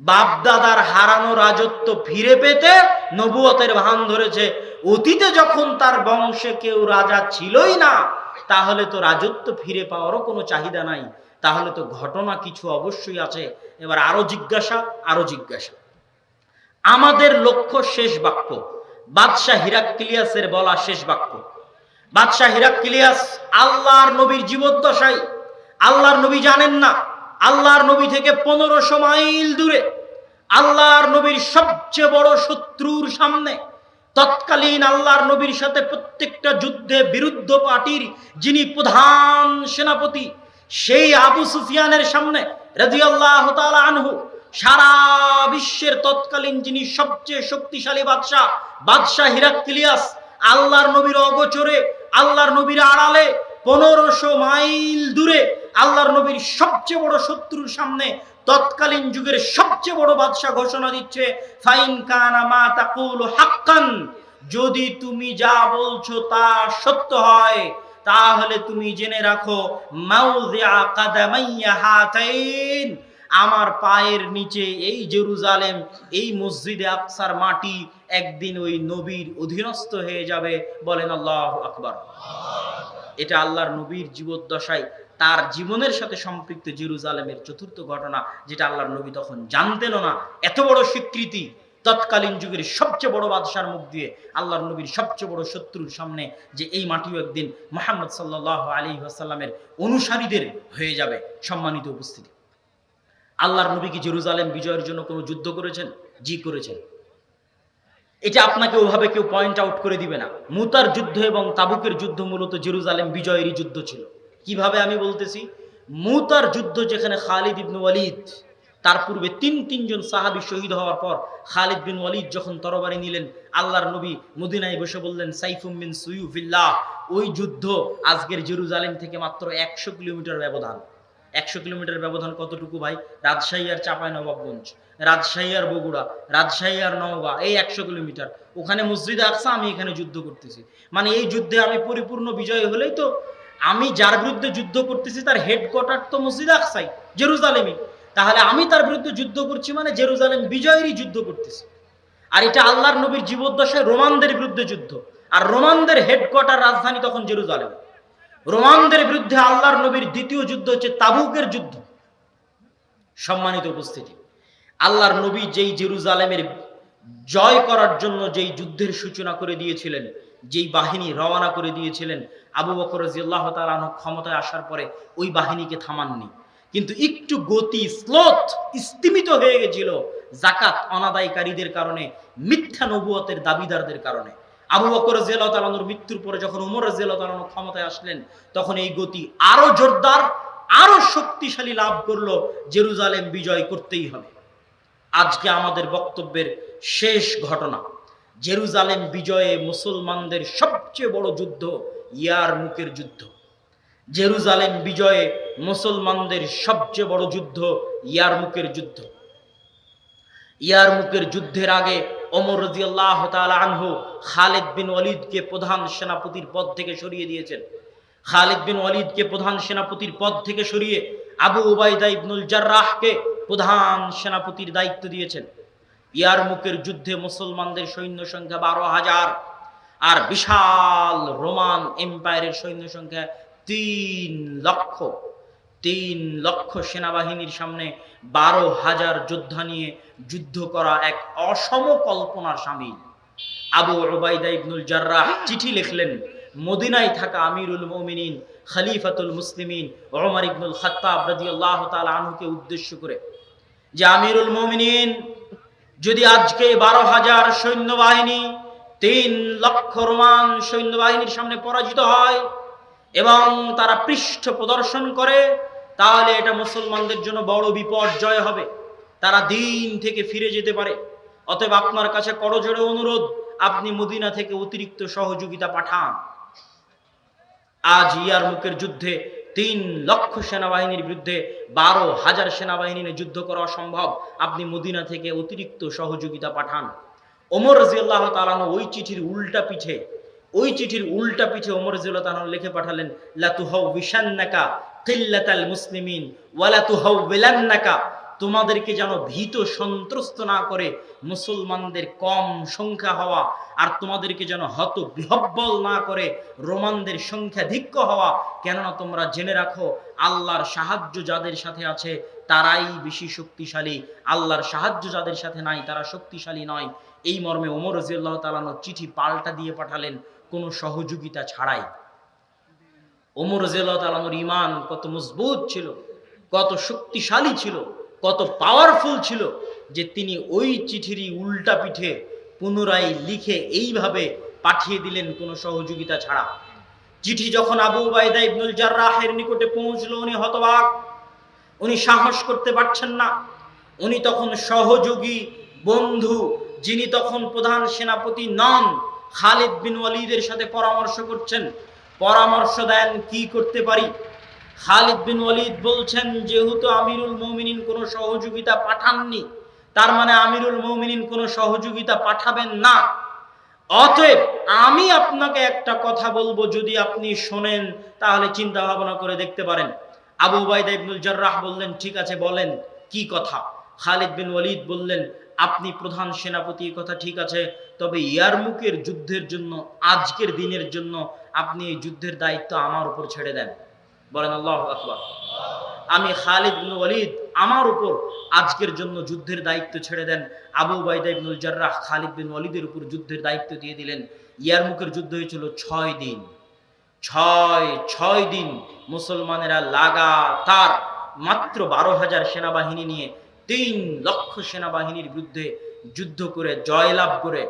বাপদাদার হারানো রাজত্ব ফিরে পেতে নবুয়তের ভান ধরেছে। অতীতে যখন তার বংশে কেউ রাজা ছিলই না, তাহলে তো রাজত্ব ফিরে পাওয়ারও কোনো চাহিদা নাই। তাহলে তো ঘটনা কিছু অবশ্যই আছে। এবার আরো জিজ্ঞাসা, আরো জিজ্ঞাসা। আমাদের লক্ষ্য শেষ বাক্য, বাদশাহ হিরাক্লিয়াসের বলা শেষ বাক্য। বাদশাহ হিরাক্লিয়াস আল্লাহর নবীর জীবদ্দশায়, আল্লাহর নবী জানেন না, আল্লাহর নবী থেকে 1500 মাইল দূরে আল্লাহর নবীর সবচেয়ে বড় শত্রুর সামনে, তৎকালীন আল্লাহর নবীর সাথে প্রত্যেকটা যুদ্ধে বিরুদ্ধ পার্টির যিনি প্রধান সেনাপতি, সেই আবু সুফিয়ানের সামনে রাদিয়াল্লাহু তাআলা আনহু, সারা বিশ্বের তৎকালীন যিনি সবচেয়ে শক্তিশালী বাদশাহ, বাদশাহ হিরাক্লিয়াস আল্লাহর নবীর অগোচরে, আল্লাহর নবীর আড়ালে 1500 মাইল দূরে আল্লাহর নবীর সবচেয়ে বড় শত্রুর সামনে তৎকালীন যুগের সবচেয়ে বড় বাদশাহ ঘোষণা দিচ্ছে, ফাইন কানা মা তাকুলু হাক্কান। যদি তুমি যা বলছো তা সত্য হয়, তাহলে তুমি জেনে রাখো, মাউযিআ কাদামাইয়া হাতাইন, আমার পায়ের নিচে এই জেরুজালেম, এই মসজিদে আকসার মাটি একদিন ওই নবীর অধীনস্থ হয়ে যাবে। বলেন আল্লাহু আকবার। এটা আল্লাহর নবীর জীবদ্দশায় তার জীবনের সাথে সম্পৃক্ত জেরুজালেমের চতুর্থ ঘটনা, যেটা আল্লাহর নবী তখন জানতেন না। এত বড় স্বীকৃতি তৎকালীন যুগের সবচেয়ে বড় বাদশার মুখ দিয়ে আল্লাহর নবীর সবচেয়ে বড় শত্রুর সামনে, যে এই মাটিও একদিন মুহাম্মদ সাল্লাল্লাহু আলাইহি ওয়াসাল্লামের অনুসারীদের হয়ে যাবে। সম্মানিত উপস্থিতি, আল্লাহর নবী কি জেরুজালেম বিজয়ের জন্য কোনো যুদ্ধ করেছেন? জি, করেছেন। এটা আপনাকে ওভাবে কেউ পয়েন্ট আউট করে দিবে না। মুতার যুদ্ধ এবং তাবুকের যুদ্ধ মূলত জেরুজালেম বিজয়েরই যুদ্ধ ছিল। কিভাবে আমি বলতেছি, মুতার যুদ্ধ যেখানে খালিদ ইবনে ওয়ালিদ, তার পূর্বে তিনজন সাহাবী শহীদ হওয়ার পর খালিদ বিন ওয়ালিদ যখন তরবারি নিলেন, আল্লাহর নবী মদিনায় বসে বললেন, সাইফুম মিন সুয়ুফিল্লাহ। ওই যুদ্ধ আজকের জেরুজালেম থেকে মাত্র 100 কিলোমিটার ব্যবধান। 100 কিলোমিটার ব্যবধান কতটুকু ভাই? রাজশাহী আর চাঁপাইনবাবগঞ্জ, রাজশাহী আর বগুড়া, রাজশাহী আর নওগাঁ, এই 100 কিলোমিটার। ওখানে মসজিদে আকসা, আমি এখানে যুদ্ধ করতেছি। মানে এই যুদ্ধে আমি পরিপূর্ণ বিজয় হলেই তো, আমি যার বিরুদ্ধে যুদ্ধ করতেছি তার হেডকোয়ার্টার তো মসজিদে আকসাই, জেরুজালেমই। তাহলে আমি তার বিরুদ্ধে যুদ্ধ করছি, মানে জেরুজালেম বিজয়েরই যুদ্ধ করতেছি। আর এটা আল্লাহর নবীর জীবদ্দশায় রোমানদের বিরুদ্ধে যুদ্ধ, আর রোমানদের হেডকোয়ার্টার রাজধানী তখন জেরুজালেম। রোমানদের বিরুদ্ধে আল্লাহর নবীর দ্বিতীয় যুদ্ধ হচ্ছে তাবুকের যুদ্ধ। সম্মানিত উপস্থিতি, আল্লাহর নবী যেই জেরুজালেমের জয় করার জন্য যেই যুদ্ধের সূচনা করে দিয়েছিলেন, যেই বাহিনী রওনা করে দিয়েছিলেন, আবু বকর রাদিয়াল্লাহু তাআলা আনহু ক্ষমতায় আসার পরে ওই বাহিনীকে থামাননি, কিন্তু একটু গতি স্লোথ স্তিমিত হয়ে গেছিল যাকাত অনাদায়কারীদের কারণে, মিথ্যা নবুয়তের দাবিদারদের কারণে। আবু বকর রাদিয়াল্লাহু তাআলা আনহুর মৃত্যুর পরে যখন ওমর রাদিয়াল্লাহু তাআলা আনহু ক্ষমতায় আসলেন, তখন এই গতি আরো জোরদার, আরো শক্তিশালী লাভ করলো, জেরুজালেম বিজয় করতেই হবে। আজকে আমাদের বক্তব্যের শেষ ঘটনা, জেরুজালেম বিজয়ে মুসলমানদের সবচেয়ে বড় যুদ্ধ ইয়ারমুকের যুদ্ধ। জেরুজালেম বিজয়ে মুসলমানদের সবচেয়ে বড় যুদ্ধ ইয়ারমুকের যুদ্ধ। ইয়ারমুকের যুদ্ধের আগে ওমর রাদিয়াল্লাহু তাআলা আনহু খালিদ বিন ওয়ালিদকে প্রধান সেনাপতির পদ থেকে সরিয়ে দিয়েছেন। খালিদ বিন ওয়ালিদকে প্রধান সেনাপতির পদ থেকে সরিয়ে আবু উবাইদা ইবনুল জাররাহকে প্রধান সেনাপতির দায়িত্ব দিয়েছেন। ইয়ারমুকের যুদ্ধে মুসলমানদের সৈন্য সংখ্যা 12,000, আর বিশাল রোমান এম্পায়ারের সৈন্য সংখ্যা 3 লক্ষ। 3 লক্ষ সেনাবাহিনীর সামনে 12,000 যোদ্ধা নিয়ে যুদ্ধ করা এক অসম কল্পনার শামিল। আবু উবাইদা ইবনুল জাররাহ চিঠি লিখলেন মদিনায় থাকা আমিরুল মুমিনিন খলিফাতুল মুসলিমিন ওমর ইবনুল খাত্তাব রাদিয়াল্লাহু তাআলা আনহুকে উদ্দেশ্য করে, যে আমিরুল মুমিনিন, যদি আজকে 12,000 সৈন্যবাহিনী 3 লক্ষ রোমান সৈন্যবাহিনীর সামনে পরাজিত হয় এবং তারা পৃষ্ঠ প্রদর্শন করে, তাহলে এটা মুসলমানদের জন্য বড় বিপর্যয় হবে, তারা দিন থেকে ফিরে যেতে পারে। অতএব আপনার কাছে করজোড়ে অনুরোধ, আপনি মদিনা থেকে অতিরিক্ত সহযোগিতা পাঠান। আজ ইয়ারমুকের যুদ্ধে 3 লক্ষ সেনাবাহিনীর বিরুদ্ধে 12,000 সেনাবাহিনী নিয়ে যুদ্ধ করা অসম্ভব, আপনি মদিনা থেকে অতিরিক্ত সহযোগিতা পাঠান। ওমর রাদিয়াল্লাহু তাআলা ওই চিঠির উল্টা পিঠে ওমর রাদিয়াল্লাহু তাআলা লিখে পাঠালেন, লা তুহাউবিশান্নাকা কিল্লাতাল মুসলিমিন ওয়া লা তুহাউবিলান্নাকা, তোমাদেরকে যেন ভীত সন্ত্রস্ত না করে মুসলমানদের কম সংখ্যা হওয়া, আর তোমাদেরকে যেন হত বিহব্বল না করে রোমানদের সংখ্যাধিক্য হওয়া। কেননা তোমরা জেনে রাখো, আল্লাহর সাহায্য যাদের সাথে আছে তারাই বেশি শক্তিশালী, আল্লাহর সাহায্য যাদের সাথে নাই তারা শক্তিশালী নয়। এই মর্মে ওমর রাদিয়াল্লাহু তাআলা চিঠি পাল্টা দিয়ে পাঠালেন কোনো সহযোগিতা ছাড়াই। ওমর রাদিয়াল্লাহু তাআলার ঈমান কত মজবুত ছিল, কত শক্তিশালী ছিল, কত পাওয়ারফুল ছিল, যে তিনি ওই চিঠিরই উল্টা পিঠে পুনরায় লিখে এইভাবে পাঠিয়ে দিলেন কোনো সহযোগিতা ছাড়া। চিঠি যখন আবু উবাইদা ইবনুল জাররাহের নিকটে পৌঁছলো, উনি হতবাক, উনি সাহস করতে পারছেন না। উনি তখন সহযোগী বন্ধু, যিনি তখন প্রধান সেনাপতি নন, খালিদ বিন ওয়ালিদের সাথে পরামর্শ করছেন। পরামর্শ দেন কি করতে পারি। খালিদ বিন ওয়ালিদ বলছেন, যেহেতু আমিরুল মুমিনিন কোনো সহযোগিতা পাঠাননি, তার মানে আমিরুল মুমিনিন কোনো সহযোগিতা পাঠাবেন না। অতএব আমি আপনাকে একটা কথা বলবো, যদি আপনি শোনেন তাহলে চিন্তা ভাবনা করে দেখতে পারেন। আবু উবাইদা ইবনুল জাররাহ বললেন, ঠিক আছে বলেন কি কথা। খালিদ বিন ওয়ালিদ বললেন, আপনি প্রধান সেনাপতি, কথা ঠিক আছে, তবে ইয়ারমুকের যুদ্ধের জন্য, আজকের দিনের জন্য আপনি এই যুদ্ধের দায়িত্ব আমার উপর ছেড়ে দেন। বলেন আল্লাহু আকবার। আমি খালিদ বিন ওয়ালিদ, আমার উপর আজকের জন্য যুদ্ধের দায়িত্ব ছেড়ে দেন। আবু উবাইদা ইবনুল জাররাহ খালিদ বিন ওয়ালিদের উপর যুদ্ধের দায়িত্ব দিয়ে দিলেন। ইয়ারমুকের যুদ্ধ হয়েছিল 6 দিন। 6 দিন মুসলমানেরা লাগাতার মাত্র 12,000 সেনাবাহিনী নিয়ে 3 লক্ষ সেনাবাহিনীর বিরুদ্ধে যুদ্ধ করে জয়লাভ করে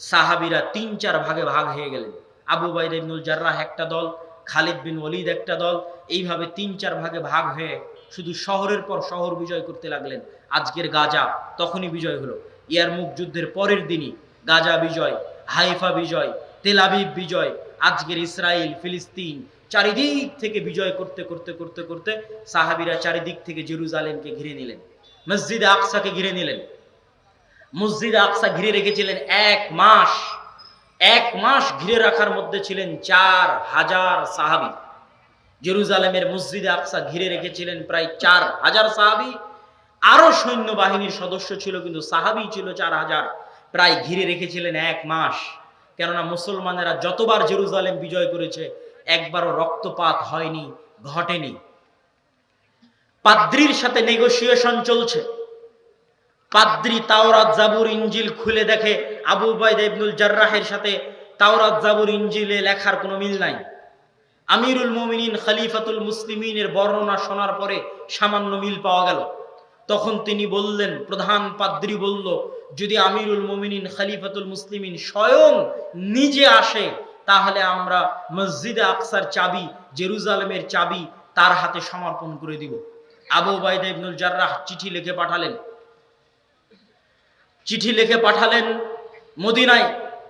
সাহাবীরা 3-4 ভাগে ভাগ হয়ে গেলেন। আবু উবাইদা ইবনুল জাররাহ একটা দল, খালিদ বিন ওয়ালিদ একটা দল, এইভাবে 3-4 ভাগে ভাগ হয়ে শুধু শহরের পর শহর বিজয় করতে লাগলেন। আজকের গাজা তখনই বিজয় হলো। ইয়ারমুক যুদ্ধের পরের দিনই গাজা বিজয়, হাইফা বিজয়, তেল আবিব বিজয়, আজকের ইসরায়েল, ফিলিস্তিন, চারিদিক থেকে বিজয় করতে করতে করতে করতে সাহাবীরা চারিদিক থেকে জেরুজালেমকে ঘিরে নিলেন, মসজিদে আকসাকে ঘিরে নিলেন। মসজিদে আকসা ঘিরে রেখেছিলেন 1 মাস। 1 মাস ঘিরে রাখার মধ্যে ছিলেন 4,000 সাহাবী। জেরুজালেমের মসজিদে আকসা ঘিরে রেখেছিলেন প্রায় 4,000 সাহাবী। আরো সৈন্যবাহিনীর সদস্য ছিল, কিন্তু সাহাবী ছিল 4,000। প্রায় ঘিরে রেখেছিলেন 1 মাস। কেননা মুসলমানেরা যতবার জেরুজালেম বিজয় করেছে একবারও রক্তপাত হয়নি, ঘটেনি। পাদ্রির সাথে নেগোসিয়েশন চলছে। পাদ্রী তাওরাত জাবুর ইনজিল খুলে দেখে আবু উবাইদা ইবনুল জাররাহের সাথে তাওরাত জাবুর ইনজিলে লেখার কোনো মিল নাই। আমিরুল মুমিনিন খলিফাতুল মুসলিমিনের বর্ণনা শোনার পরে সামান্য মিল পাওয়া গেল। তখন তিনি বললেন, প্রধান পাদ্রী বলল, যদি আমিরুল মুমিনিন খলিফাতুল মুসলিমিন স্বয়ং নিজে আসে তাহলে আমরা মসজিদে আকসার চাবি, জেরুজালেমের চাবি তার হাতে সমর্পণ করে দিব। আবু উবাইদা ইবনুল জাররাহ চিঠি লিখে পাঠালেন মদিনায়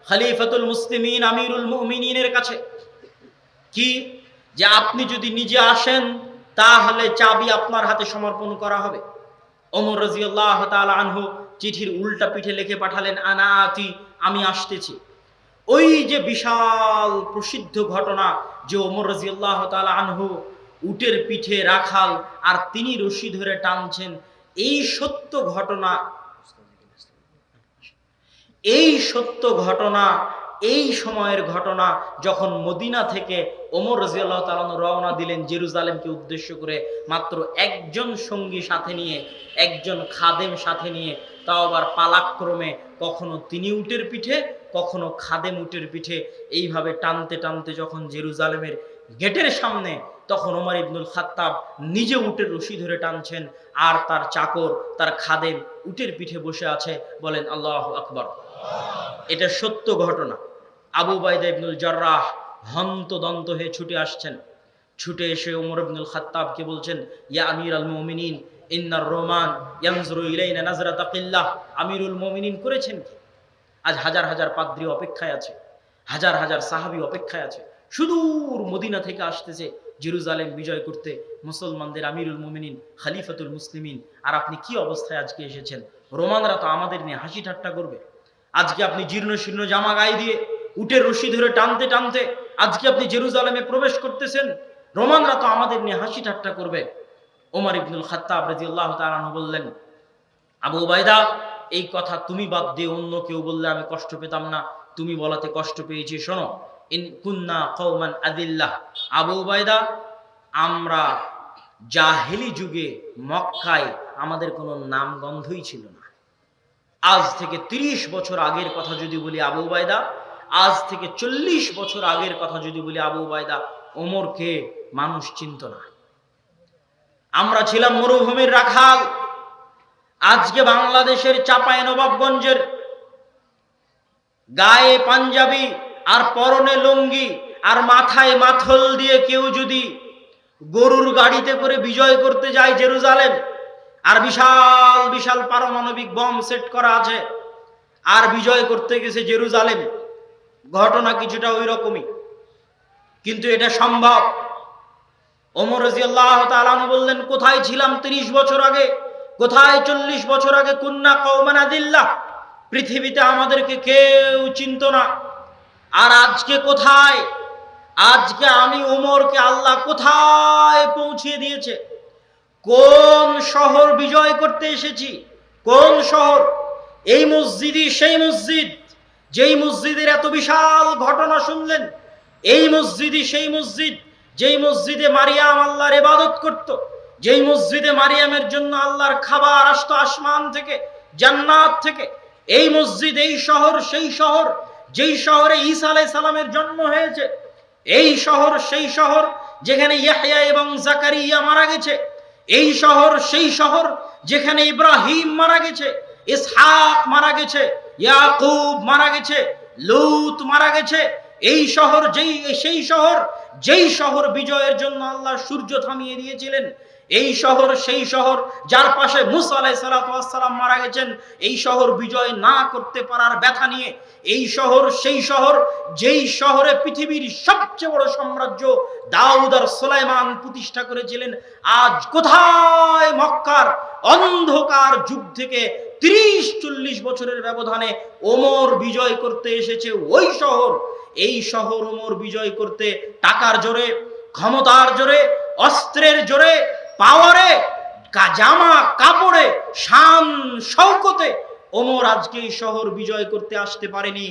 খলিফাতুল মুসলিমিন আমিরুল মুমিনিনের কাছে। কি, যে আপনি যদি নিজে আসেন তাহলে চাবি আপনার হাতে সমর্পণ করা হবে। ওমর রাদিয়াল্লাহু তাআলা আনহু চিঠির উল্টা পিঠে লিখে পাঠালেন, আনা আতি, আমি আসতেছি। ওই যে বিশাল প্রসিদ্ধ ঘটনা যে ওমর রাদিয়াল্লাহু তাআলা আনহু উটের পিঠে রাখাল আর তিনি রশি ধরে টানছেন, এই সত্য ঘটনা এই সময়ের ঘটনা যখন মদিনা থেকে ওমর রাদিয়াল্লাহু তাআলা রওনা দিলেন জেরুজালেমকে উদ্দেশ্য করে, মাত্র একজন সঙ্গী সাথে নিয়ে, একজন খাদেম সাথে নিয়ে, তাও আবার পালাক্রমে, কখনো তিনি উটের পিঠে কখনো খাদেম উটের পিঠে, এইভাবে টানতে টানতে যখন জেরুজালেমের গেটের সামনে, তখন ওমর ইবনুল খাত্তাব নিজে উটের রশি ধরে টানছেন আর তার চাকর, তার খাদেম উটের পিঠে বসে আছে। বলেন আল্লাহু আকবার। এটা সত্য ঘটনা। আবু উবাইদা ইবনুল জাররাহ হন্তদন্ত হয়ে ছুটে এসে ওমর ইবনুল খাত্তাবকে বলছেন, ইয়া আমিরাল মুমিনিন ইন্নার রোমান ইয়ানজুরু ইলাইনা নাজরাতা কিল্লাহ। আমিরুল মুমিনিন করেছেন কি? আজ হাজার হাজার পাদ্রী অপেক্ষায় আছে, হাজার হাজার সাহাবী অপেক্ষায় আছে, সুদূর মদিনা থেকে আসতেছে জেরুজালেম বিজয় করতে মুসলমানদের আমিরুল মুমিনিন খলিফাতুল মুসলিমিন। আর আপনি কি অবস্থায় আজকে এসেছেন? রোমানরা তো আমাদের নিয়ে হাসি ঠাট্টা করবে। আজকে আপনি জীর্ণ শীর্ণ জামা গায়ে দিয়ে উটের রশি ধরে টানতে টানতে আজকে আপনি জেরুজালেমে প্রবেশ করতেছেন, রোমানরা তো আমাদের নিয়ে হাসি ঠাট্টা করবে। ওমর ইবনুল খাত্তাব রাদিয়াল্লাহু তাআলা আনহু বললেন, আবু উবাইদা, এই কথা তুমি বাদ দিয়ে অন্য কেউ বললে আমি কষ্ট পেতাম না, তুমি বলাতে কষ্ট পেয়েছি। শোনো, ইন কুন্না কওমান আদিল্লাহ। আবু উবাইদা, আমরা জাহেলি যুগে মক্কায় আমাদের কোনো নামগন্ধই ছিল না। আজ থেকে 30 বছর আগের কথা যদি বলি আবু উবাইদা, আজ থেকে 40 বছর আগের কথা যদি বলি আবু উবাইদা, ওমরকে মানুষ চিনত না। আমরা ছিলাম মরুভূমির রাখাল। আজকে বাংলাদেশের চাঁপাইনবাবগঞ্জের গায়ে পাঞ্জাবি আর পরনে লুঙ্গি আর মাথায় মাথল দিয়ে কেউ যদি গরুর গাড়িতে করে বিজয় করতে যায় জেরুজালেম, আর বিশাল বিশাল পারমাণবিক বম সেট করা আছে, আর বিজয় করতে গেছে জেরুজালেম, ঘটনা কিছুটা ওই রকমই, কিন্তু এটা সম্ভব। ওমর রাদিয়াল্লাহু তাআলা বললেন, কোথায় ছিলাম 30 বছর আগে, কোথায় 40 বছর আগে? কুন্না কওমান আদিল্লাহ, পৃথিবীতে আমাদেরকে কেউ চিনত না। আর আজকে কোথায়? আজকে আমি ওমরকে আল্লাহ কোথায় পৌঁছিয়ে দিয়েছে? কোন শহর বিজয় করতে এসেছি? কোন শহর? এই মসজিদই সেই মসজিদ, যেই মসজিদের এত বিশাল ঘটনা শুনলেন। এই মসজিদই সেই মসজিদ, যেই মসজিদে মারিয়াম আল্লাহর ইবাদত করত, যেই মসজিদে মারিয়ামের জন্য আল্লাহর খাবার আসতো আসমান থেকে, জান্নাত থেকে। এই মসজিদ, এই শহর সেই শহর যেই শহরে ঈসা আলাইহিস সালামের জন্ম হয়েছে। এই শহর সেই শহর যেখানে ইয়াহইয়া এবং জাকারিয়া মারা গেছে। এই শহর সেই শহর যেখানে ইব্রাহিম মারা গেছে, ইসহাক মারা গেছে, ইয়াকুব মারা গেছে, লূত মারা গেছে। এই শহর সেই শহর যেই শহর বিজয়ের জন্য আল্লাহ সূর্য থামিয়ে দিয়েছিলেন। এই শহর সেই শহর যার পাশে মুসা আলাইহিস সালাম মারা গেছেন। এই শহর বিজয় না করতে পারার ব্যথা নিয়ে। এই শহর সেই শহর যেই শহরে পৃথিবীর সবচেয়ে বড় সাম্রাজ্য দাউদ আর সুলাইমান প্রতিষ্ঠা করেছিলেন। আজ কোথায় মক্কার অন্ধকার যুগ থেকে 30-40 বছরের ব্যবধানে ওমর বিজয় করতে এসেছে ওই শহর। এই শহর ওমর বিজয় করতে টাকার জোরে, ক্ষমতার জোরে, অস্ত্রের জোরে, পাওয়ারে, জামা কাপড়ে, শান শৌকতে ওমর আজকে এই শহর বিজয় করতে আসতে পারেনি।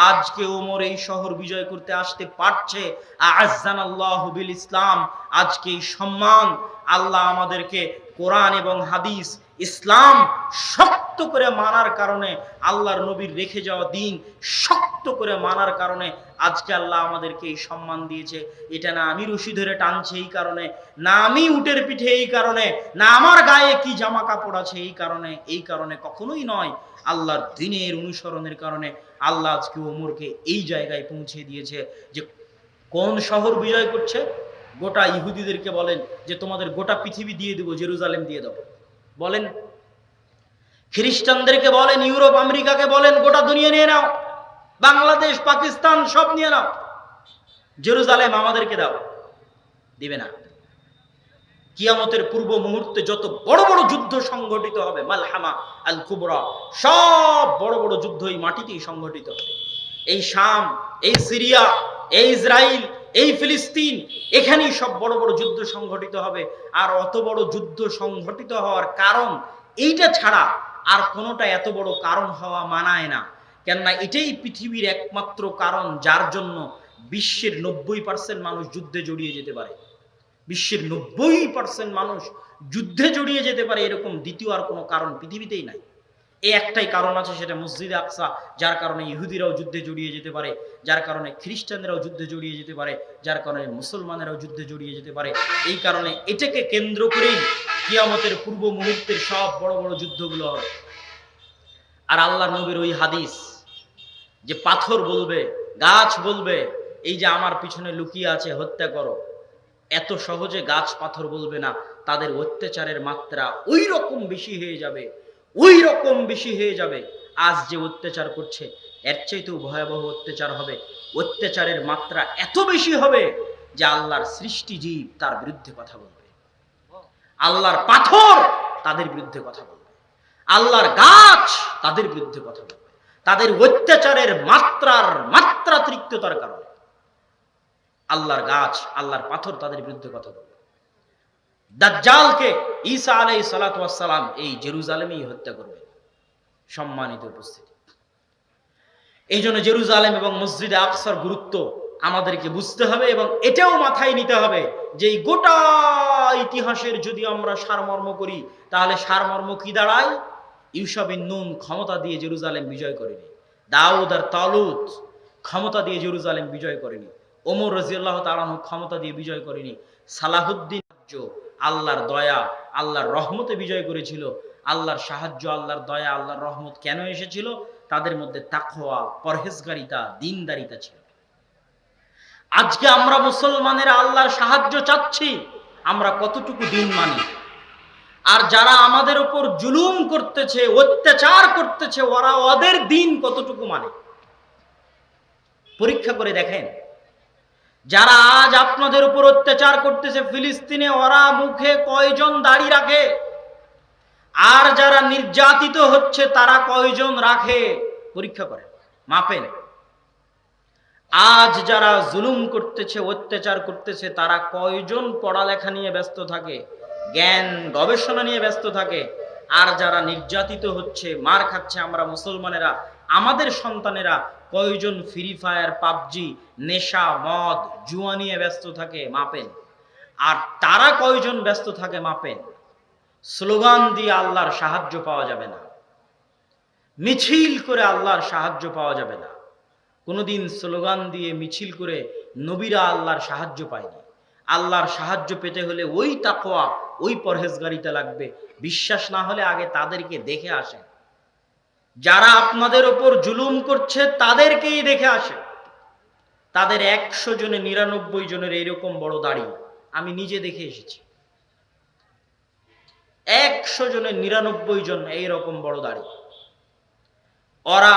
আজকে ওমর এই শহর বিজয় করতে আসতে পারছে। আ'আজ্জানাল্লাহু বিল ইসলাম। আজকে এই সম্মান আল্লাহ আমাদেরকে কোরআন এবং হাদিস ইসলাম শক্ত করে মানার কারণে, আল্লাহর নবীর রেখে যাওয়া দিন শক্ত করে মানার কারণে আজকে আল্লাহ আমাদেরকে এই সম্মান দিয়েছে। এটা না আমি রশি ধরে টানছি এই কারণে, না আমি উটের পিঠে এই কারণে, না আমার গায়ে কি জামা কাপড় আছে এই কারণে কখনোই নয়। আল্লাহর দ্বীনের অনুসরণের কারণে আল্লাহ আজকে ওমরকে এই জায়গায় পৌঁছে দিয়েছে যে কোন শহর বিজয় করছে, গোটা ইহুদিদেরকে বলেন যে তোমাদের গোটা পৃথিবী দিয়ে দেবো, জেরুজালেম দিয়ে দেবো। বলেন খ্রিস্টানদেরকে বলেন, ইউরোপ আমেরিকাকে বলেন গোটা দুনিয়া নিয়ে নাও, বাংলাদেশ পাকিস্তান সব নিয়ে নাও, জেরুজালেম আমাদেরকে দাও। দিবে না। কিয়ামতের পূর্ব মুহূর্তে যত বড় বড় যুদ্ধ সংঘটিত হবে, মালহামা আল কুবরা, সব বড় বড় যুদ্ধ এই মাটিতেই সংঘটিত হবে। এই শাম, এই সিরিয়া, এই ইসরায়েল, এই ফিলিস্তিন, এখানেই সব বড় বড় যুদ্ধ সংঘটিত হবে। আর অত বড় যুদ্ধ সংঘটিত হওয়ার কারণ এইটা ছাড়া আর কোনোটা এত বড় কারণ হওয়া মানায় না। কেননা এটাই পৃথিবীর একমাত্র কারণ যার জন্য বিশ্বের 90% মানুষ যুদ্ধে জড়িয়ে যেতে পারে। বিশ্বের 90% মানুষ যুদ্ধে জড়িয়ে যেতে পারে, এরকম দ্বিতীয় আর কোনো কারণ পৃথিবীতেই নাই। এই একটাই কারণ আছে, সেটা মসজিদে আকসা, যার কারণে ইহুদিরাও যুদ্ধে জড়িয়ে যেতে পারে, যার কারণে খ্রিস্টানরাও যুদ্ধে জড়িয়ে যেতে পারে, যার কারণে মুসলমানেরাও যুদ্ধে জড়িয়ে যেতে পারে। এই কারণে এটাকে কেন্দ্র করেই কিয়ামতের পূর্ব মুহূর্তের সব বড় বড় যুদ্ধগুলো হবে। আর আল্লাহর নবীর ওই হাদিস যে পাথর বলবে, গাছ বলবে এই যে আমার পিছনে লুকিয়ে আছে হত্যা করো, এত সহজে গাছ পাথর বলবে না। তাদের অত্যাচারের মাত্রা ওই রকম বেশি হয়ে যাবে, ওই রকম বেশি হয়ে যাবে। আজ যে অত্যাচার করছে এর চাইতেও ভয়াবহ অত্যাচার হবে। অত্যাচারের মাত্রা এত বেশি হবে যে আল্লাহর সৃষ্টি জীব তার বিরুদ্ধে কথা বলবে, আল্লাহর পাথর তাদের বিরুদ্ধে কথা বলবে, আল্লাহর গাছ তাদের বিরুদ্ধে কথা বলবে, তাদের অত্যাচারের মাত্রাতিরিক্ততার কারণে আল্লাহর গাছ, আল্লাহর পাথর তাদের বিরুদ্ধে কথা বলবে। দাজ্জালকে ঈসা আলাইহিস সালাতু ওয়াস সালাম এই জেরুজালেমেই হত্যা করবে। সম্মানিত উপস্থিতি, এই জন্য জেরুজালেম এবং মসজিদে আকসার গুরুত্ব আমাদেরকে বুঝতে হবে এবং এটাও মাথায় নিতে হবে যে এই গোটা ইতিহাসের যদি আমরা সারমর্ম করি তাহলে সারমর্ম কি দাঁড়ায়? ইউশা বিন নুন ক্ষমতা দিয়ে জেরুজালেম বিজয় করেনি, দাউদ আর তালুত ক্ষমতা দিয়ে জেরুজালেম বিজয় করেনি, ওমর রাদিয়াল্লাহু তাআলা আনহু ক্ষমতা দিয়ে বিজয় করেনি, সালাহুদ্দিন আল্লাহর দয়া, আল্লাহর রহমতে বিজয় করেছিল। আল্লাহর সাহায্য, আল্লাহর দয়া, আল্লাহর রহমত কেন এসেছিল? তাদের মধ্যে তাকওয়া, পরহেজগারিতা, দ্বীনদারিতা ছিল। আজকে আমরা মুসলমানেরা আল্লাহর সাহায্য চাচ্ছি, আমরা কতটুকু দ্বীন মানি? আর যারা আমাদের উপর জুলুম করতেছে, অত্যাচার করতেছে, ওরা ওদের দ্বীন কতটুকু মানে? পরীক্ষা করে দেখেন। যারা আজ আপনাদের উপর অত্যাচার করতেছে ফিলিস্তিনে, ওরা মুখে কয়জন দাড়ি রাখে? আর যারা নির্যাতিত হচ্ছে তারা কয়জন রাখে? পরীক্ষা করেন, মাপেন। আজ যারা জুলুম করতেছে, অত্যাচার করতেছে, তারা কয়জন পড়ালেখা নিয়ে ব্যস্ত থাকে, জ্ঞান গবেষণা নিয়ে ব্যস্ত থাকে? আর যারা নির্যাতিত হচ্ছে, মার খাচ্ছে আমরা মুসলমানেরা, আমাদের সন্তানেরা কয়জন ফ্রি ফায়ার, পাবজি, নেশা, মদ, জুয়া নিয়ে ব্যস্ত থাকে? মাপেন। আর তারা কয়জন ব্যস্ত থাকে? মাপেন। স্লোগান দিয়ে আল্লাহর সাহায্য পাওয়া যাবে না, মিছিল করে আল্লাহর সাহায্য পাওয়া যাবে না। কোনোদিন স্লোগান দিয়ে মিছিল করে নবীরা আল্লাহর সাহায্য পায়নি। আল্লাহর সাহায্য পেতে হলে ওই তাকওয়া, ওই পরহেজগারিতা লাগবে। বিশ্বাস না হলে আগে তাদেরকে দেখে আসেন। যারা আপনাদের ওপর জুলুম করছে তাদেরকেই দেখে আসেন। তাদের 100 জনে 99 জনের এইরকম বড় দাড়ি, আমি নিজে দেখে এসেছি। 100 জনের 99 জন এইরকম বড় দাড়ি। ওরা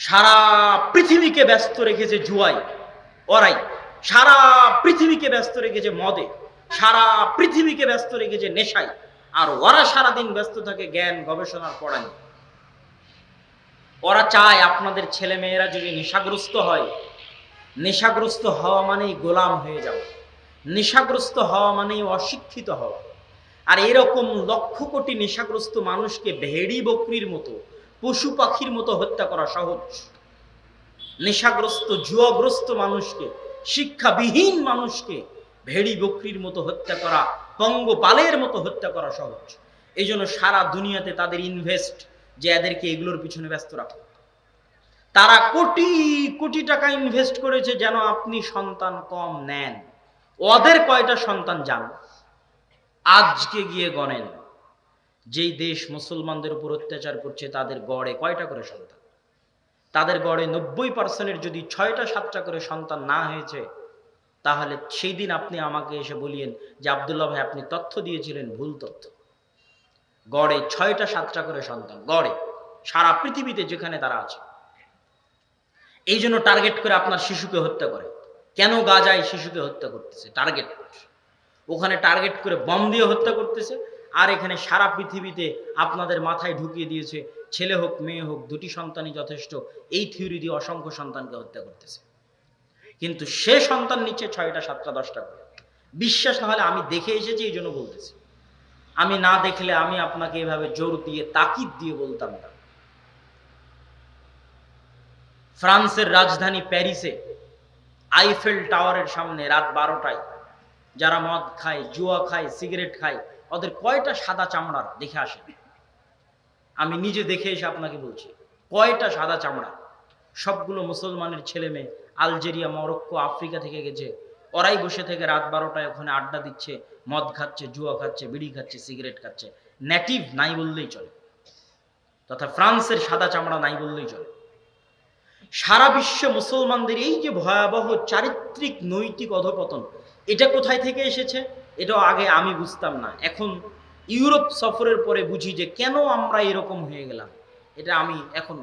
সারা পৃথিবীকে ব্যস্ত রেখেছে জুয়ায়, ওরাই সারা পৃথিবীকে ব্যস্ত রেখেছে মদে, সারা পৃথিবীকে ব্যস্ত রেখেছে নেশায়, আর ওরা সারাদিন ব্যস্ত থাকে জ্ঞান গবেষণার পড়ায়। ওরা চায় আপনাদের ছেলে মেয়েরা যদি নেশাগ্রস্ত হয়, নেশাগ্রস্ত হওয়া মানেই গোলাম হয়ে যাওয়া, নেশাগ্রস্ত হওয়া মানেই অশিক্ষিত হওয়া। আর এরকম লক্ষ কোটি নেশাগ্রস্ত মানুষকে ভেড়ি বকরির মতো, পশু পাখির মতো হত্যা করা সহজ। নেশাগ্রস্ত, জুয়াগ্রস্ত মানুষকে, শিক্ষাবিহীন মানুষকে ভেড়ি বকরির মতো হত্যা করা, পঙ্গপালের মতো হত্যা করা সহজ। এই জন্য সারা দুনিয়াতে তাদের ইনভেস্ট যে এদেরকে এগুলোর পিছনে ব্যস্ত রাখো। তারা কোটি কোটি টাকা ইনভেস্ট করেছে যেন আপনি সন্তান কম নেন। ওদের কয়টা সন্তান যান আজকে গিয়ে গণেন। যেই দেশ মুসলমানদের উপর অত্যাচার করছে তাদের গড়ে কয়টা করে সন্তান? তাদের গড়ে 90% যদি 6টা 7টা করে সন্তান না হয়েছে, তাহলে সেই দিন আপনি আমাকে এসে বলিয়েন যে আব্দুল্লাহ ভাই আপনি তথ্য দিয়েছিলেন ভুল তথ্য। গড়ে 6টা 7টা করে সন্তান, গড়ে সারা পৃথিবীতে যেখানে তারা আছে। এই জন্য টার্গেট করে আপনার শিশুকে হত্যা করে। কেন গাজায় শিশুকে হত্যা করতেছে? টার্গেট, ওখানে টার্গেট করে বম দিয়ে হত্যা করতেছে, আর এখানে সারা পৃথিবীতে আপনাদের মাথায় ঢুকিয়ে দিয়েছে ছেলে হোক মেয়ে হোক দুটি সন্তানই যথেষ্ট, এই থিওরি দিয়ে অসংখ্য সন্তানকে হত্যা করতেছে। কিন্তু সে সন্তান নিচ্ছে 6টা 7টা 10টা করে। বিশ্বাস না হলে আমি দেখে এসেছি, এই জন্য বলতেছি। আমি না দেখলে আমি আপনাকে এভাবে জোর দিয়ে তাকিদ দিয়ে বলতাম না। ফ্রান্সের রাজধানী প্যারিসে আইফেল টাওয়ারের সামনে রাত 12টায় যারা মদ খায়, জুয়া খায়, সিগারেট খায়, ওদের কয়টা সাদা চামড়ার দেখে আসে? আমি নিজে দেখে এসে আপনাকে বলছি কয়টা সাদা চামড়া। সবগুলো মুসলমানের ছেলে মেয়ে, আলজেরিয়া, মরক্কো, আফ্রিকা থেকে গেছে। ওরাই বসে থেকে রাত 12টায় ওখানে আড্ডা দিচ্ছে, মদ খাচ্ছে, জুয়া খাচ্ছে, বিড়ি খাচ্ছে, সিগারেট খাচ্ছে। নেটিভ নাই বললেই চলে, তথা ফ্রান্সের সাদা চামড়া নাই বললেই চলে। সারা বিশ্বে মুসলমানদের এই যে ভয়াবহ চারিত্রিক নৈতিক অধপতন, এটা কোথায় থেকে এসেছে? এটাও আগে আমি বুঝতাম না, এখন ইউরোপ সফরের পরে বুঝি যে কেন আমরা এরকম হয়ে গেলাম। এটা আমি এখন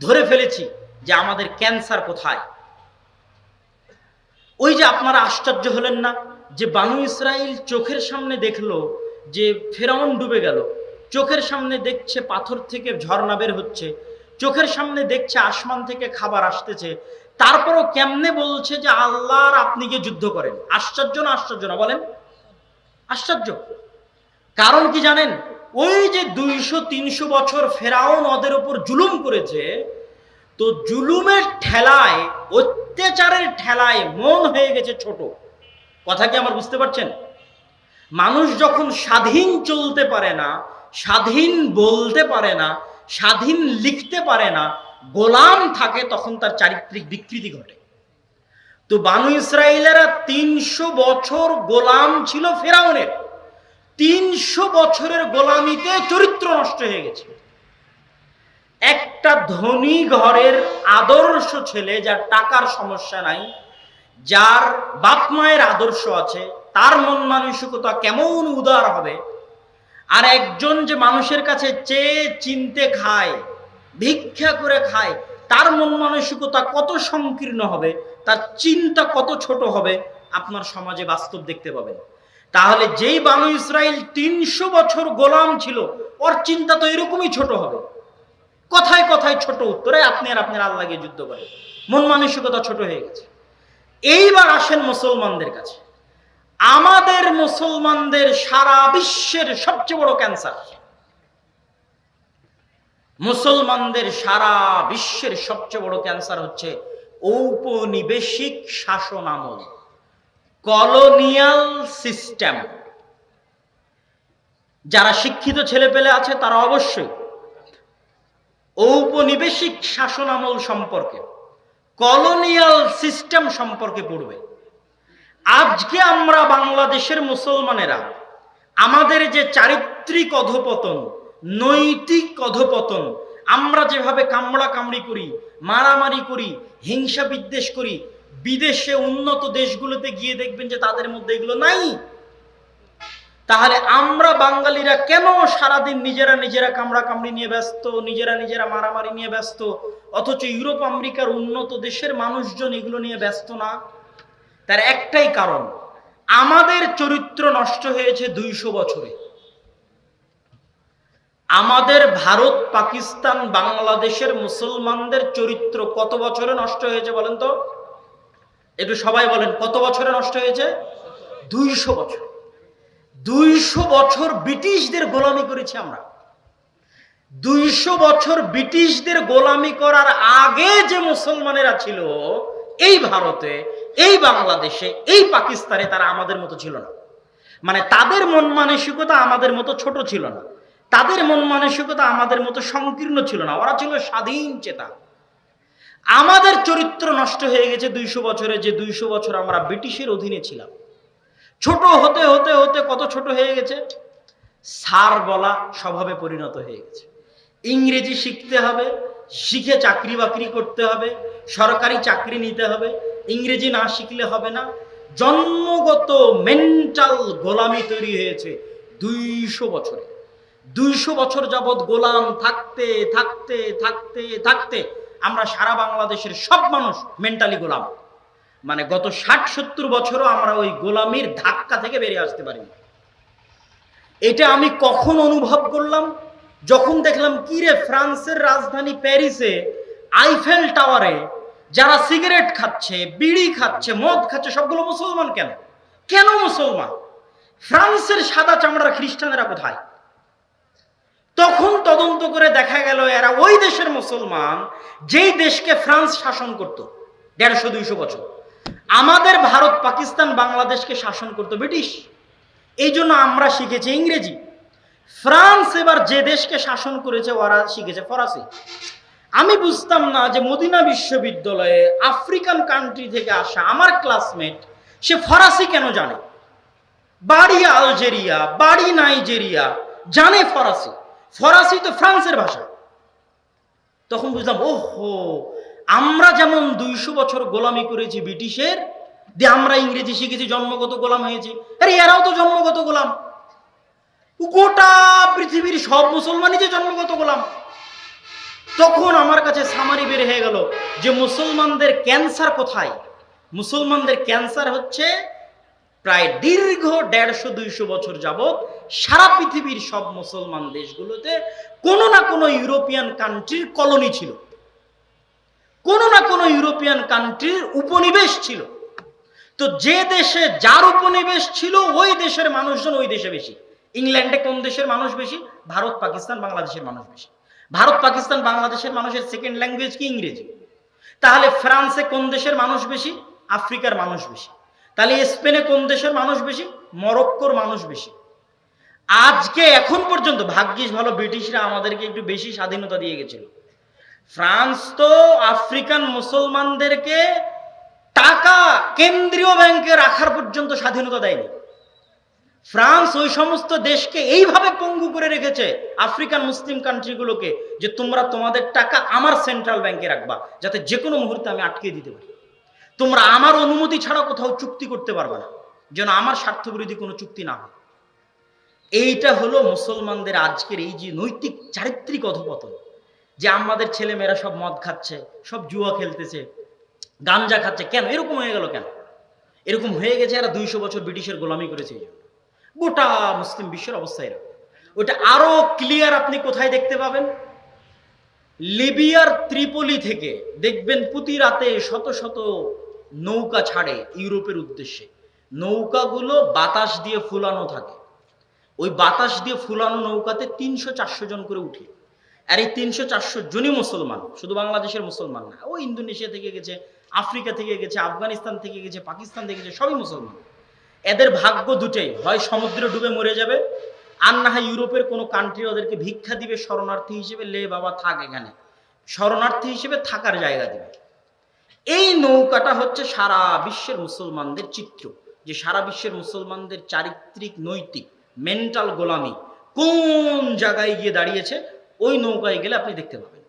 ধরে ফেলেছি যে আমাদের ক্যান্সার কোথায়। ওই যে আপনারা আশ্চর্য হলেন না যে বানু ইসরাইল চোখের সামনে দেখলো যে ফেরাউন ডুবে গেল, চোখের সামনে দেখছে পাথর থেকে ঝর্ণা বের হচ্ছে, চোখের সামনে দেখছে আসমান থেকে খাবার আসতেছে, তারপরও কেমনে বলছে যে আল্লাহর আপনি গিয়ে যুদ্ধ করেন? আশ্চর্য না আশ্চর্য না বলেন? আশ্চর্য। কারণ কি জানেন? ওই যে 200-300 বছর ফেরাউন ওদের উপর জুলুম করেছে, তো জুলুমের ঠেলায়, অত্যাচারের ঠেলায় মন হয়ে গেছে ছোট। কথা কি আমার বুঝতে পারছেন? মানুষ যখন স্বাধীন চলতে পারে না, স্বাধীন বলতে পারে না, স্বাধীন লিখতে পারে না, গোলাম থাকে, তখন তার চারিত্রিক বিকৃতি ঘটে। তো বানু ইসরাইলেরা 300 বছর গোলাম ছিল ফেরাউনের। 300 বছরের গোলামিতে চরিত্র নষ্ট হয়ে গেছে। একটা ধনী ঘরের আদর্শ ছেলে, যার টাকার সমস্যা নাই, যার বাপ মায়ের আদর্শ আছে, তার মন মানসিকতা কেমন উদার হবে, আর একজন যে মানুষের কাছে চেয়ে চিনতে খায়, ভিক্ষা করে খায়, তার মন মানসিকতা কত সংকীর্ণ হবে, তার চিন্তা কত ছোট হবে, আপনার সমাজে বাস্তব দেখতে পাবেন। তাহলে যেই বানু ইসরাইল 300 বছর গোলাম ছিল, ওর চিন্তা তো এরকমই ছোট হবে। কথায় কথায় ছোট উত্তরে আপনি আর আপনার আল্লাহ গিয়ে যুদ্ধ করেন, মন মানসিকতা ছোট হয়ে গেছে। এইবার আসেন মুসলমানদের কাছে। আমাদের মুসলমানদের সারা বিশ্বের সবচেয়ে বড় ক্যান্সার। মুসলমানদের সারা বিশ্বের সবচেয়ে বড় ক্যান্সার হচ্ছে ঔপনিবেশিক শাসন আমল, কলোনিয়াল সিস্টেম। যারা শিক্ষিত ছেলে পেলে আছে তারা অবশ্যই ঔপনিবেশিক শাসন আমল সম্পর্কে, কলোনিয়াল সিস্টেম সম্পর্কে পড়বে। আজকে আমরা বাংলাদেশের মুসলমানেরা আমাদের যে চারিত্রিক অধপতন, নৈতিক অধপতন, আমরা যেভাবে কামড়া কামড়ি করি, মারামারি করি, হিংসা বিদ্বেষ করি, বিদেশে উন্নত দেশগুলোতে গিয়ে দেখবেন যে তাদের মধ্যে এগুলো নাই। তাহলে আমরা বাঙালিরা কেন সারাদিন নিজেরা নিজেরা কামড়া কামড়ি নিয়ে ব্যস্ত, নিজেরা নিজেরা মারামারি নিয়ে ব্যস্ত, অথচ ইউরোপ আমেরিকার উন্নত দেশের মানুষজন এগুলো নিয়ে ব্যস্ত না? তার একটাই কারণ, আমাদের চরিত্র নষ্ট হয়েছে 200 বছরে। আমাদের ভারত, পাকিস্তান, বাংলাদেশের মুসলমানদের চরিত্র কত বছরে নষ্ট হয়েছে বলেন তো? একটু সবাই বলেন, কত বছরে নষ্ট হয়েছে? 200 বছর। 200 বছর ব্রিটিশদের গোলামি করেছি আমরা। 200 বছর ব্রিটিশদের গোলামি করার আগে যে মুসলমানেরা ছিল এই ভারতে, এই বাংলাদেশে, এই পাকিস্তানে, তারা আমাদের মতো ছিল না। মানে তাদের মন মানসিকতা আমাদের মতো ছোট ছিল না। তাদের মন মানসিকতা আমাদের মতো সংকীর্ণ ছিল না, ওরা ছিল স্বাধীন চেতা। আমাদের চরিত্র নষ্ট হয়ে গেছে 200 বছরে, যে 200 বছর আমরা ব্রিটিশের অধীনে ছিলাম। ছোট হতে হতে হতে কত ছোট হয়ে গেছে, স্যার বলা স্বভাবে পরিণত হয়ে গেছে। ইংরেজি শিখতে হবে, শিখে চাকরি বাকরি করতে হবে, সরকারি চাকরি নিতে হবে, ইংরেজি না শিখলে হবে না। জন্মগত মেন্টাল গোলামি তৈরি হয়েছে 200 বছরে। 200 বছর যাবৎ গোলাম থাকতে থাকতে থাকতে থাকতে আমরা সারা বাংলাদেশের সব মানুষ মেন্টালি গোলাম। মানে গত 60-70 বছরও আমরা ওই গোলামির ধাক্কা থেকে বেরিয়ে আসতে পারিনি। এটা আমি কখন অনুভব করলাম, যখন দেখলাম কি রে, ফ্রান্সের রাজধানী প্যারিসে আইফেল টাওয়ারে যারা সিগারেট খাচ্ছে, বিড়ি খাচ্ছে, মদ খাচ্ছে, সবগুলো মুসলমান। কেন কেন মুসলমান? ফ্রান্সের সাদা চামড়ার খ্রিস্টানেরা কোথায়? তখন তদন্ত করে দেখা গেল এরা ওই দেশের মুসলমান যেই দেশকে ফ্রান্স শাসন করত 150-200 বছর। আমাদের ভারত, পাকিস্তান, বাংলাদেশকে শাসন করত ব্রিটিশ। এই জন্য আমরা শিখেছি ইংরেজি। ফ্রান্স এবার যে দেশকে শাসন করেছে ওরা শিখেছে ফরাসি। আমি বুঝতাম না যে মদিনা বিশ্ববিদ্যালয়ে আফ্রিকান কান্ট্রি থেকে আসা আমার ক্লাসমেট সে ফরাসি কেন জানে। বাড়ি আলজেরিয়া, বাড়ি নাইজেরিয়া, জানে ফরাসি। ফরাসি তো ফ্রান্সের ভাষা। তখন বুঝলাম, ওহো, আমরা যেমন 200 বছর গোলামি করেছি ব্রিটিশের, দিয়ে আমরা ইংরেজি শিখেছি, জন্মগত গোলাম হয়েছি। আরে এরাও তো জন্মগত গোলাম। গোটা পৃথিবীর সব মুসলমানই যে জন্মগত গোলাম। তখন আমার কাছে সামারি বের হয়ে গেল যে মুসলমানদের ক্যান্সার কোথায়। মুসলমানদের ক্যান্সার হচ্ছে প্রায় দীর্ঘ 150-200 বছর যাবৎ সারা পৃথিবীর সব মুসলমান দেশগুলোতে কোনো না কোনো ইউরোপিয়ান কান্ট্রির কলোনি ছিল, কোনো না কোনো ইউরোপিয়ান কান্ট্রির উপনিবেশ ছিল। তো যে দেশে যার উপনিবেশ ছিল ওই দেশের মানুষজন ওই দেশে বেশি। ইংল্যান্ডে কোন দেশের মানুষ বেশি? ভারত, পাকিস্তান, বাংলাদেশের মানুষ বেশি। ভারত, পাকিস্তান, বাংলাদেশের মানুষের সেকেন্ড ল্যাঙ্গুয়েজ কি? ইংরেজি। তাহলে ফ্রান্সে কোন দেশের মানুষ বেশি? আফ্রিকার মানুষ বেশি। তাহলে স্পেনে কোন দেশের মানুষ বেশি? মরক্কোর মানুষ বেশি। আজকে এখন পর্যন্ত ভাগ্যিস ভালো ব্রিটিশরা আমাদেরকে একটু বেশি স্বাধীনতা দিয়ে গেছিল। ফ্রান্স তো আফ্রিকান মুসলমানদেরকে টাকা কেন্দ্রীয় ব্যাংকে রাখার পর্যন্ত স্বাধীনতা দেয়নি। ফ্রান্স ওই সমস্ত দেশকে এইভাবে পঙ্গু করে রেখেছে, আফ্রিকান মুসলিম কান্ট্রিগুলোকে, যে তোমরা তোমাদের টাকা আমার সেন্ট্রাল ব্যাংকে রাখবা, যাতে যে কোনো মুহূর্তে আমি আটকে দিতে পারি। তোমরা আমার অনুমতি ছাড়া কোথাও চুক্তি করতে পারবে না, যেন আমার স্বার্থবিরোধী কোনো চুক্তি না হয়। এইটা হলো মুসলমানদের আজকের এই যে নৈতিক চারিত্রিক অধঃপতন, যে আমাদের ছেলে মেয়েরা সব মদ খাচ্ছে, সব জুয়া খেলতেছে, গাঞ্জা খাচ্ছে। কেন এরকম হয়ে গেল? কেন এরকম হয়ে গেছে? এরা 200 বছর ব্রিটিশের গোলামি করেছে। এই জন্য গোটা মুসলিম বিশ্বের অবস্থা এরকম। ওটা আরো ক্লিয়ার আপনি কোথায় দেখতে পাবেন? লিবিয়ার ত্রিপলি থেকে দেখবেন প্রতি রাতে শত শত নৌকা ছাড়ে ইউরোপের উদ্দেশ্যে। নৌকাগুলো বাতাস দিয়ে ফুলানো থাকে। ওই বাতাস দিয়ে ফুলানো নৌকাতে 300-400 জন করে উঠে। আর এই 300-400 জনই মুসলমান, শুধু বাংলাদেশের মুসলমান না। ও ইন্দোনেশিয়া থেকে গেছে, আফ্রিকা থেকে গেছে, আফগানিস্তান থেকে গেছে, পাকিস্তান থেকে গেছে, সবই মুসলমান। এদের ভাগ্য দুটাই, হয় সমুদ্রে ডুবে মরে যাবে, আর না হয় ইউরোপের কোনো কান্ট্রি ওদেরকে ভিক্ষা দিবে শরণার্থী হিসেবে, লে বাবা থাক এখানে, শরণার্থী হিসেবে থাকার জায়গা দিবে। এই নৌকাটা হচ্ছে সারা বিশ্বের মুসলমানদের চিত্র, যে সারা বিশ্বের মুসলমানদের চারিত্রিক নৈতিক মেন্টাল গোলামি কোন জায়গায় গিয়ে দাঁড়িয়েছে, ওই নৌকায় গেলে আপনি দেখতে পাবেন।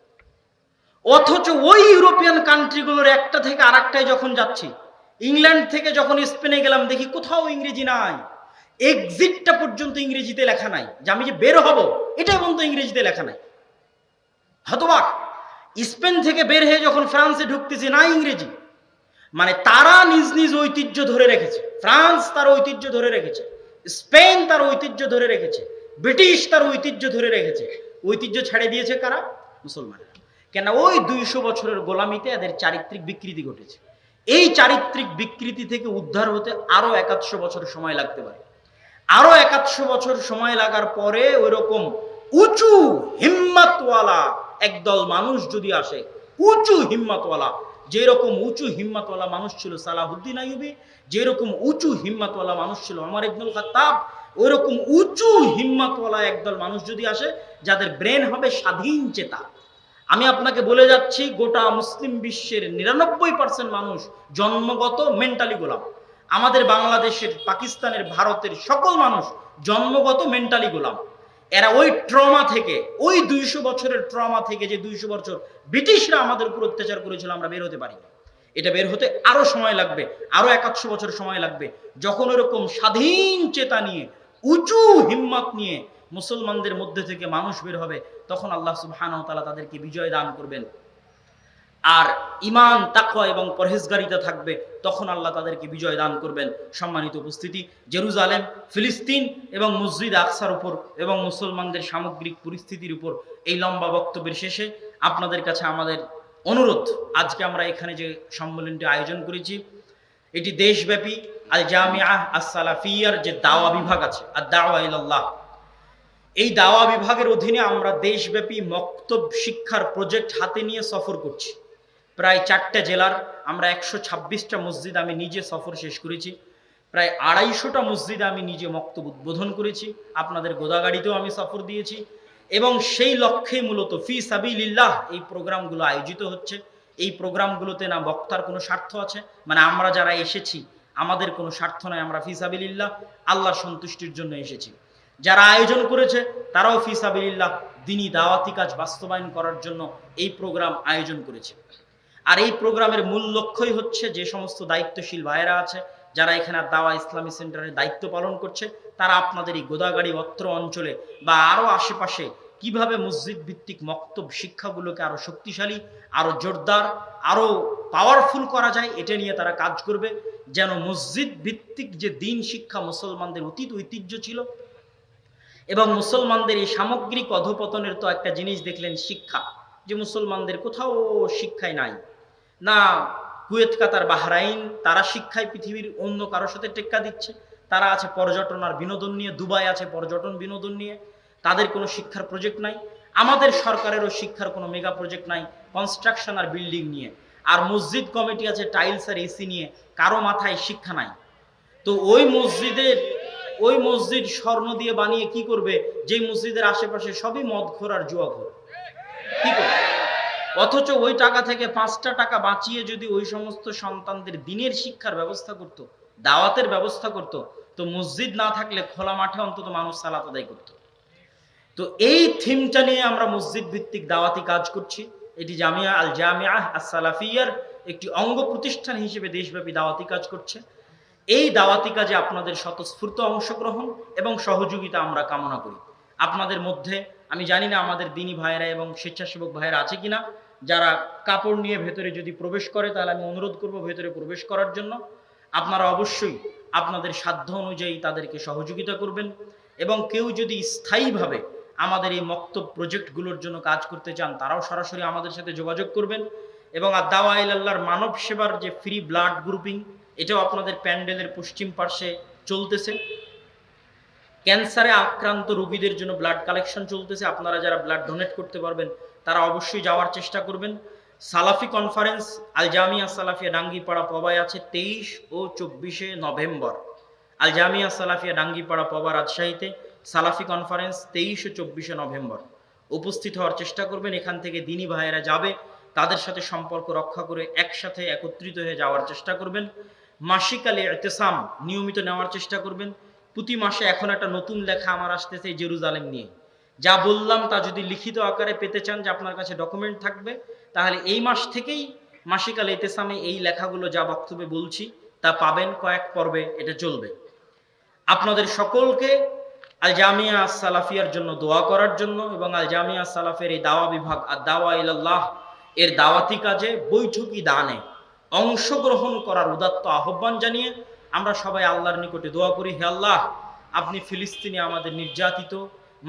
অথচ ওই ইউরোপিয়ান কান্ট্রিগুলোর একটা থেকে আর একটায় যখন যাচ্ছি, ইংল্যান্ড থেকে যখন স্পেনে গেলাম, দেখি কোথাও ইংরেজি নাই। এক্সিটটা পর্যন্ত ইংরেজিতে লেখা নাই, যে আমি যে বের হব এটা পর্যন্ত ইংরেজিতে লেখা নাই। হতবাক! স্পেন থেকে বের হয়ে যখন ফ্রান্সে ঢুকতেছি, না ইংরেজি। মানে তারা নিজ নিজ ঐতিহ্য ধরে রেখেছে। ফ্রান্স তার ঐতিহ্য ধরে রেখেছে, স্পেন তার ঐতিহ্য ধরে রেখেছে, ব্রিটিশ তার ঐতিহ্য ধরে রেখেছে। ঐতিহ্য ছেড়ে দিয়েছে কারা? মুসলমানরা। কেন? ওই 200 বছরের গোলামিতে এদের চারিত্রিক বিকৃতি ঘটেছে। এই চারিত্রিক বিকৃতি থেকে উদ্ধার হতে আরো 100 বছর সময় লাগতে পারে। আরো 100 বছর সময় লাগার পরে ওই রকম উঁচু হিম্মতওয়ালা একদল মানুষ যদি আসে, উঁচু হিম্মতওয়ালা, যেরকম উঁচু হিম্মতওয়ালা মানুষ ছিল সালাহুদ্দিন আইয়ুবী, যেরকম উঁচু হিম্মতওয়ালা মানুষ ছিল ওমর ইবনুল খাত্তাব, ওইরকম উঁচু হিম্মতওয়ালা একদল মানুষ যদি আসে, যাদের ব্রেন হবে স্বাধীন চেতা। আমি আপনাকে বলে যাচ্ছি, গোটা মুসলিম বিশ্বের 99% মানুষ জন্মগত মেন্টালি গোলাম। আমাদের বাংলাদেশের, পাকিস্তানের, ভারতের সকল মানুষ জন্মগত মেন্টালি গোলাম। এরা ওই ট্রমা থেকে, ওই 200 বছরের ট্রমা থেকে, যে 200 বছর ব্রিটিশরা আমাদের উপর অত্যাচার করেছিল, আমরা বের হতে পারি। এটা বের হতে আরো সময় লাগবে, আরো 100 বছর সময় লাগবে। যখন ওরকম স্বাধীন চেতা নিয়ে, উঁচু হিম্মত নিয়ে মুসলমানদের মধ্যে থেকে মানুষ বের হবে, তখন আল্লাহ সুবহানাহু ওয়া তাআলা তাদেরকে বিজয় দান করবেন। আর ঈমান, তাকওয়া এবং পরহেজগারিতা থাকবে, তখন আল্লাহ তাদেরকে বিজয় দান করবেন। সম্মানিত উপস্থিতি, জেরুজালেম, ফিলিস্তিন এবং মসজিদ আকসার উপর এবং মুসলমানদের সামগ্রিক পরিস্থিতির উপর এই লম্বা বক্তব্যের শেষে আপনাদের কাছে আমাদের অনুরোধ, আজকে আমরা এখানে যে সম্মেলনটি আয়োজন করেছি, এটি দেশব্যাপী আল জামিআহ আস-সালাফিয়ার যে দাওয়া বিভাগ আছে, আর দাওয়া ইলাল্লাহ, এই দাওয়া বিভাগের অধীনে আমরা দেশব্যাপী মক্তব শিক্ষার প্রজেক্ট হাতে নিয়ে সফর করছি। প্রায় 4টা জেলার আমরা 126টা মসজিদ আমি নিজে সফর শেষ করেছি। প্রায় 250টা মসজিদে আমি নিজে মক্তব উদ্বোধন করেছি। আপনাদের গোদাগাড়িতেও আমি সফর দিয়েছি। এবং সেই লক্ষ্যে মূলত ফি সাবিলিল্লাহ এই প্রোগ্রামগুলো আয়োজিত হচ্ছে। এই প্রোগ্রামগুলোতে না বক্তার কোনো স্বার্থ আছে, মানে আমরা যারা এসেছি আমাদের কোনো স্বার্থ নয়, আমরা ফি সাবিলিল্লাহ আল্লাহর সন্তুষ্টির জন্য এসেছি। যারা আয়োজন করেছে তারাও ফি সাবিলিল্লাহ দ্বীনি দাওয়াতি কাজ বাস্তবায়ন করার জন্য এই প্রোগ্রাম আয়োজন করেছে। আর এই প্রোগ্রামের মূল লক্ষ্যই হচ্ছে, যে সমস্ত দায়িত্বশীল ভাইয়েরা আছে, যারা এখানে দাওয়া ইসলামী সেন্টারের দায়িত্ব পালন করছে, তারা আপনাদের এই গোদাগাড়ি অত্র অঞ্চলে বা আরো আশেপাশে কিভাবে মসজিদ ভিত্তিক মক্তব শিক্ষাগুলোকে আরো শক্তিশালী, আরো জোরদার, আরো পাওয়ারফুল করা যায়, এটা নিয়ে তারা কাজ করবে। যেন মসজিদ ভিত্তিক যে দিন শিক্ষা মুসলমানদের অতীত ঐতিহ্য ছিল, এবং মুসলমানদের এই সামগ্রিক অধপতনের তো একটা জিনিস দেখলেন, শিক্ষা, যে মুসলমানদের কোথাও শিক্ষায় নাই না। কুয়েত, কাতার, বাহরাইন, তারা শিক্ষায় পৃথিবীর অন্য কারোর সাথে টেক্কা দিচ্ছে। তারা আছে পর্যটন আর বিনোদন নিয়ে, দুবাই আছে পর্যটন বিনোদন নিয়ে, তাদের কোনো শিক্ষার প্রজেক্ট নাই। আমাদের সরকারেরও শিক্ষার কোনো মেগা প্রজেক্ট নাই, কনস্ট্রাকশন আর বিল্ডিং নিয়ে। আর মসজিদ কমিটি আছে টাইলস আর এসি নিয়ে, কারো মাথায় শিক্ষা নাই। তো ওই মসজিদ স্বর্ণ দিয়ে বানিয়ে কি করবে, যে মসজিদের আশেপাশে সবই মদখোর আর জুয়াখোর, কি করবে? অথচ ওই টাকা থেকে 5টা টাকা বাঁচিয়ে যদি ওই সমস্ত সন্তানদের দিনের শিক্ষার ব্যবস্থা করত, দাওয়াতের ব্যবস্থা করত, তো মসজিদ না থাকলে খোলা মাঠে অন্তত মানুষ সালাত আদায় করত। তো এই থিমটা নিয়ে আমরা মসজিদ ভিত্তিক দাওয়াতি কাজ করছি। এটি জামিয়া আল জামিআহ আস-সালাফিয়ার একটি অঙ্গ প্রতিষ্ঠান হিসেবে দেশব্যাপী দাওয়াতি কাজ করছে। এই দাওয়াতি কাজে আপনাদের স্বতঃস্ফূর্ত অংশগ্রহণ এবং সহযোগিতা আমরা কামনা করি। আপনাদের মধ্যে আমি জানি না আমাদের দ্বীনি ভাইয়েরা এবং স্বেচ্ছাসেবক ভাইয়েরা আছে কিনা, যারা কাপড় নিয়ে ভেতরে যদি প্রবেশ করে, তাহলে আমি অনুরোধ করব ভেতরে প্রবেশ করার জন্য। আপনারা অবশ্যই আপনাদের সাধ্য অনুযায়ী তাদেরকে সহযোগিতা করবেন। এবং কেউ যদি স্থায়ীভাবে আমাদের এই মক্তব প্রজেক্টগুলোর জন্য কাজ করতে চান, তারাও সরাসরি আমাদের সাথে যোগাযোগ করবেন। এবং দাওয়া ইলাল্লাহর মানব সেবার যে ফ্রি ব্লাড গ্রুপিং, এটাও আপনাদের প্যান্ডেলের পশ্চিম পার্শ্বে চলতেছে। ক্যান্সারে আক্রান্ত রোগীদের জন্য ব্লাড কালেকশন চলতেছে। আপনারা যারা ব্লাড ডোনেট করতে পারবেন তারা অবশ্যই যাওয়ার চেষ্টা করবেন। সালাফি কনফারেন্স আল জামিয়া সালাফিয়া ডাঙ্গিপাড়া পবায় আছে 23 ও 24 নভেম্বর। আল জামিয়া সালাফিয়া ডাঙ্গিপাড়া পবা রাজশাহীতে সালাফি কনফারেন্স 23 ও 24 নভেম্বর। উপস্থিত হওয়ার চেষ্টা করবেন। এখান থেকে দ্বীনি ভাইয়েরা যাবে, তাদের সাথে সম্পর্ক রক্ষা করে একসাথে একত্রিত হয়ে যাওয়ার চেষ্টা করবেন। মাসিক আল ইতিসাম নিয়মিত নেওয়ার চেষ্টা করবেন। প্রতি মাসে এখন একটা নতুন লেখা আমার আসতেছে জেরুজালেম নিয়ে। যা বললাম তা যদি লিখিত আকারে পেতে চান, যে আপনার কাছে ডকুমেন্ট থাকবে, তাহলে এই মাস থেকেই মাসিক আল ইতিসামে এই লেখাগুলো যা বক্তব্যে বলছি তা পাবেন। কয়েক পর্বে এটা চলবে। আপনাদের সকলকে আল জামিয়া সালাফিয়ার জন্য দোয়া করার জন্য এবং আল জামিয়া সালাফের এই দাওয়া বিভাগ আর দাওয়া ইলাল্লাহ এর দাওয়াতি কাজে বৈঠকি দানে অংশগ্রহণ করার উদাত্ত আহ্বান জানিয়ে আমরা সবাই আল্লাহর নিকটে দোয়া করি, হে আল্লাহ, আপনি ফিলিস্তিনে আমাদের নির্যাতিত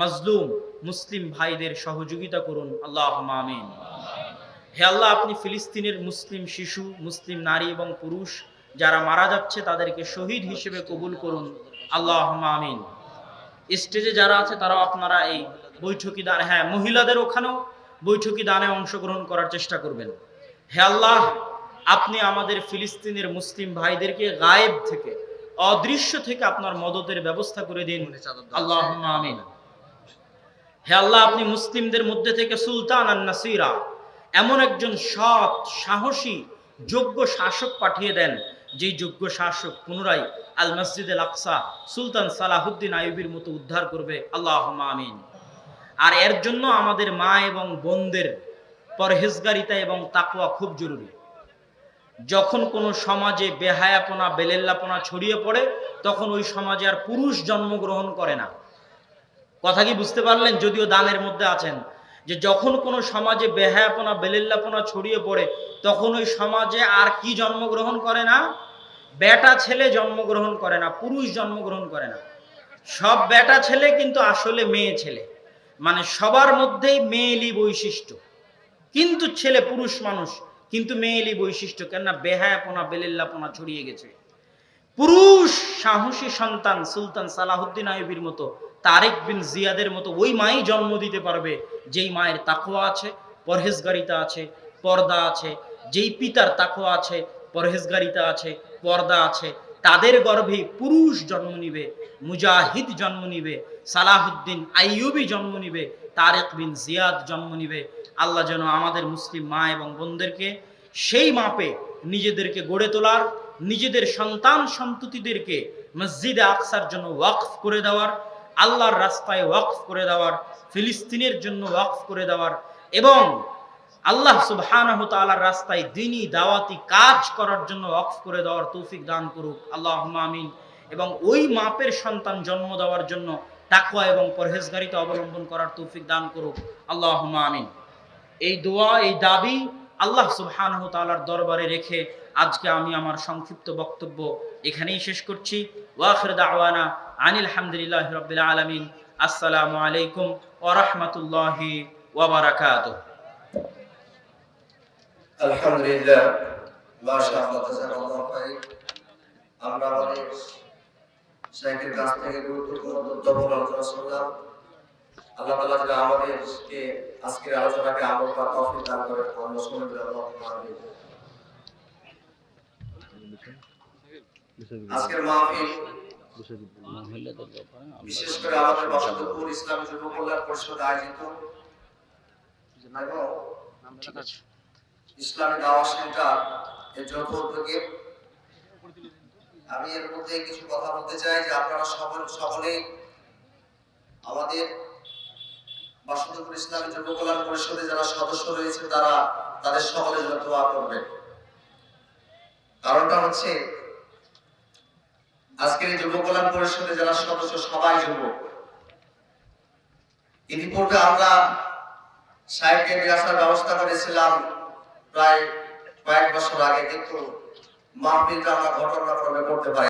মাজলুম মুসলিম ভাইদের সহযোগিতা করুন, আল্লাহুম্মা আমিন। হে আল্লাহ, আপনি ফিলিস্তিনের মুসলিম শিশু, মুসলিম নারী এবং পুরুষ যারা মারা যাচ্ছে তাদেরকে শহীদ হিসেবে কবুল করুন, আল্লাহুম্মা আমিন। স্টেজে যারা আছে তারাও আপনারা এই বৈঠকি দান, হ্যাঁ মহিলাদের ওখানেও বৈঠকি দানে অংশগ্রহণ করার চেষ্টা করবেন। হে আল্লাহ, আপনি আমাদের ফিলিস্তিনের মুসলিম ভাইদেরকে গায়েব থেকে অদৃশ্য থেকে আপনার মদতের ব্যবস্থা করে দিন। আল্লাহুম্মা আমিন। হে আল্লাহ, আপনি মুসলিমদের মধ্যে থেকে সুলতান আন নাসিরা, এমন একজন সৎ, সাহসী, যোগ্য শাসক পাঠিয়ে দেন, যেই যোগ্য শাসক পুনরায় আল মসজিদ আল আকসা সুলতান সালাহুদ্দিন আইয়ুবীর মতো উদ্ধার করবে। আল্লাহুম্মা আমিন। আর এর জন্য আমাদের মা এবং বোনদের পরহেজগারিতা এবং তাকওয়া খুব জরুরি। যখন কোনো সমাজে বেহায়াপনা, বেলেল্লাপনা ছড়িয়ে পড়ে, তখন ওই সমাজে আর পুরুষ জন্মগ্রহণ করে না। কথা কি বুঝতে পারলেন? যদিও দানের মধ্যে আছেন, যে যখন কোনো সমাজে বেহায়াপনা, বেলেল্লাপনা ছড়িয়ে পড়ে, তখন ওই সমাজে আর কি জন্মগ্রহণ করে না? বেটা ছেলে জন্মগ্রহণ করে না, পুরুষ জন্মগ্রহণ করে না। সব বেটা ছেলে কিন্তু আসলে মেয়ে ছেলে, মানে সবার মধ্যেই মেয়েলি বৈশিষ্ট্য, কিন্তু ছেলে পুরুষ মানুষ, কিন্তু মেয়েলি বৈশিষ্ট্য। কেননা বেহায়াপনা, বেলেল্লাপনা ছড়িয়ে গেছে। পুরুষ সাহসী সন্তান সুলতান সালাহুদ্দিন আইয়ুবীর মতো, তারেক বিন জিয়াদের মতো ওই মাই জন্ম দিতে পারবে যেই মায়ের তাকওয়া আছে, পরহেজগারিতা আছে, পর্দা আছে। যেই পিতার তাকওয়া আছে, পরহেজগারিতা আছে, পর্দা আছে, তাদের গর্ভে পুরুষ জন্ম নিবে, মুজাহিদ জন্ম নিবে, সালাহুদ্দিন আইয়ুবী জন্ম নিবে, তারেক বিন জিয়াদ জন্ম নিবে। আল্লাহ যেন আমাদের মুসলিম মা এবং বোনদেরকে সেই মাপে নিজেদেরকে গড়ে তোলার, নিজেদের সন্তান সন্ততিদেরকে মসজিদে আকসার জন্য ওয়াকফ করে দেওয়ার, আল্লাহর রাস্তায় ওয়াকফ করে দেওয়ার, ফিলিস্তিনের জন্য ওয়াকফ করে দেওয়ার, এবং আল্লাহ সুবহানাহু ওয়া তাআলার রাস্তায় দ্বীনি দাওয়াতি কাজ করার জন্য ওয়াকফ করে দেওয়ার তৌফিক দান করুক। আল্লাহুম্মা আমিন। এবং ওই মাপের সন্তান জন্ম দেওয়ার জন্য তাকওয়া এবং পরহেজগারিতা অবলম্বন করার তৌফিক দান করুক। আল্লাহুম্মা আমিন। এই দোয়া, এই দাবি আল্লাহ সুবহানাহু ওয়া তাআলার দরবারে রেখে আজকে আমি আমার সংক্ষিপ্ত বক্তব্য এখানেই শেষ করছি। ওয়া আখির দাওয়ানা আনিল হামদুলিল্লাহি রাব্বিল আলামিন। আসসালামু আলাইকুম ওয়া রাহমাতুল্লাহি ওয়া বারাকাতুহু। আলহামদুলিল্লাহ, মাশাআল্লাহ, জাযাকাল্লাহু খাইর। আমরা আমাদের শাইখের কাছ থেকে গুরুত্বপূর্ণ তথ্য আলোচনা শুনলাম। আল্লাহ তাআলা যেন আমাদেরকে আজকের আলোচনাকে আমল করার তৌফিক দান করেন। আমরা শুনে আল্লাহুম্মা আমিন। আজকের মাহফিল বিশেষ করে আমাদের বসন্তপুর ইসলামী যুব কল্যাণ পরিষদ আয়োজিত ইসলামী দাওয়াত সেন্টার এর যৌথ উদ্যোগে আমি এর মধ্যে কিছু কথা বলতে চাই, যে আপনারা সকলেই আমাদের বসন্তপুর ইসলামী যুব কল্যাণ পরিষদে যারা সদস্য রয়েছে তারা তাদের সকলের জন্য দোয়া করবেন। কারণটা হচ্ছে, আজকের এই যুব কল্যাণ পরিষদে যারা সদস্য সবাই যুবক। ইতিপূর্বে আমরা সাহেবকে নিয়ে আসার ব্যবস্থা করেছিলাম প্রায় কয়েক বছর আগে, কিন্তু মাহফিলটা আমরা ঘটনাক্রমে করতে পারি।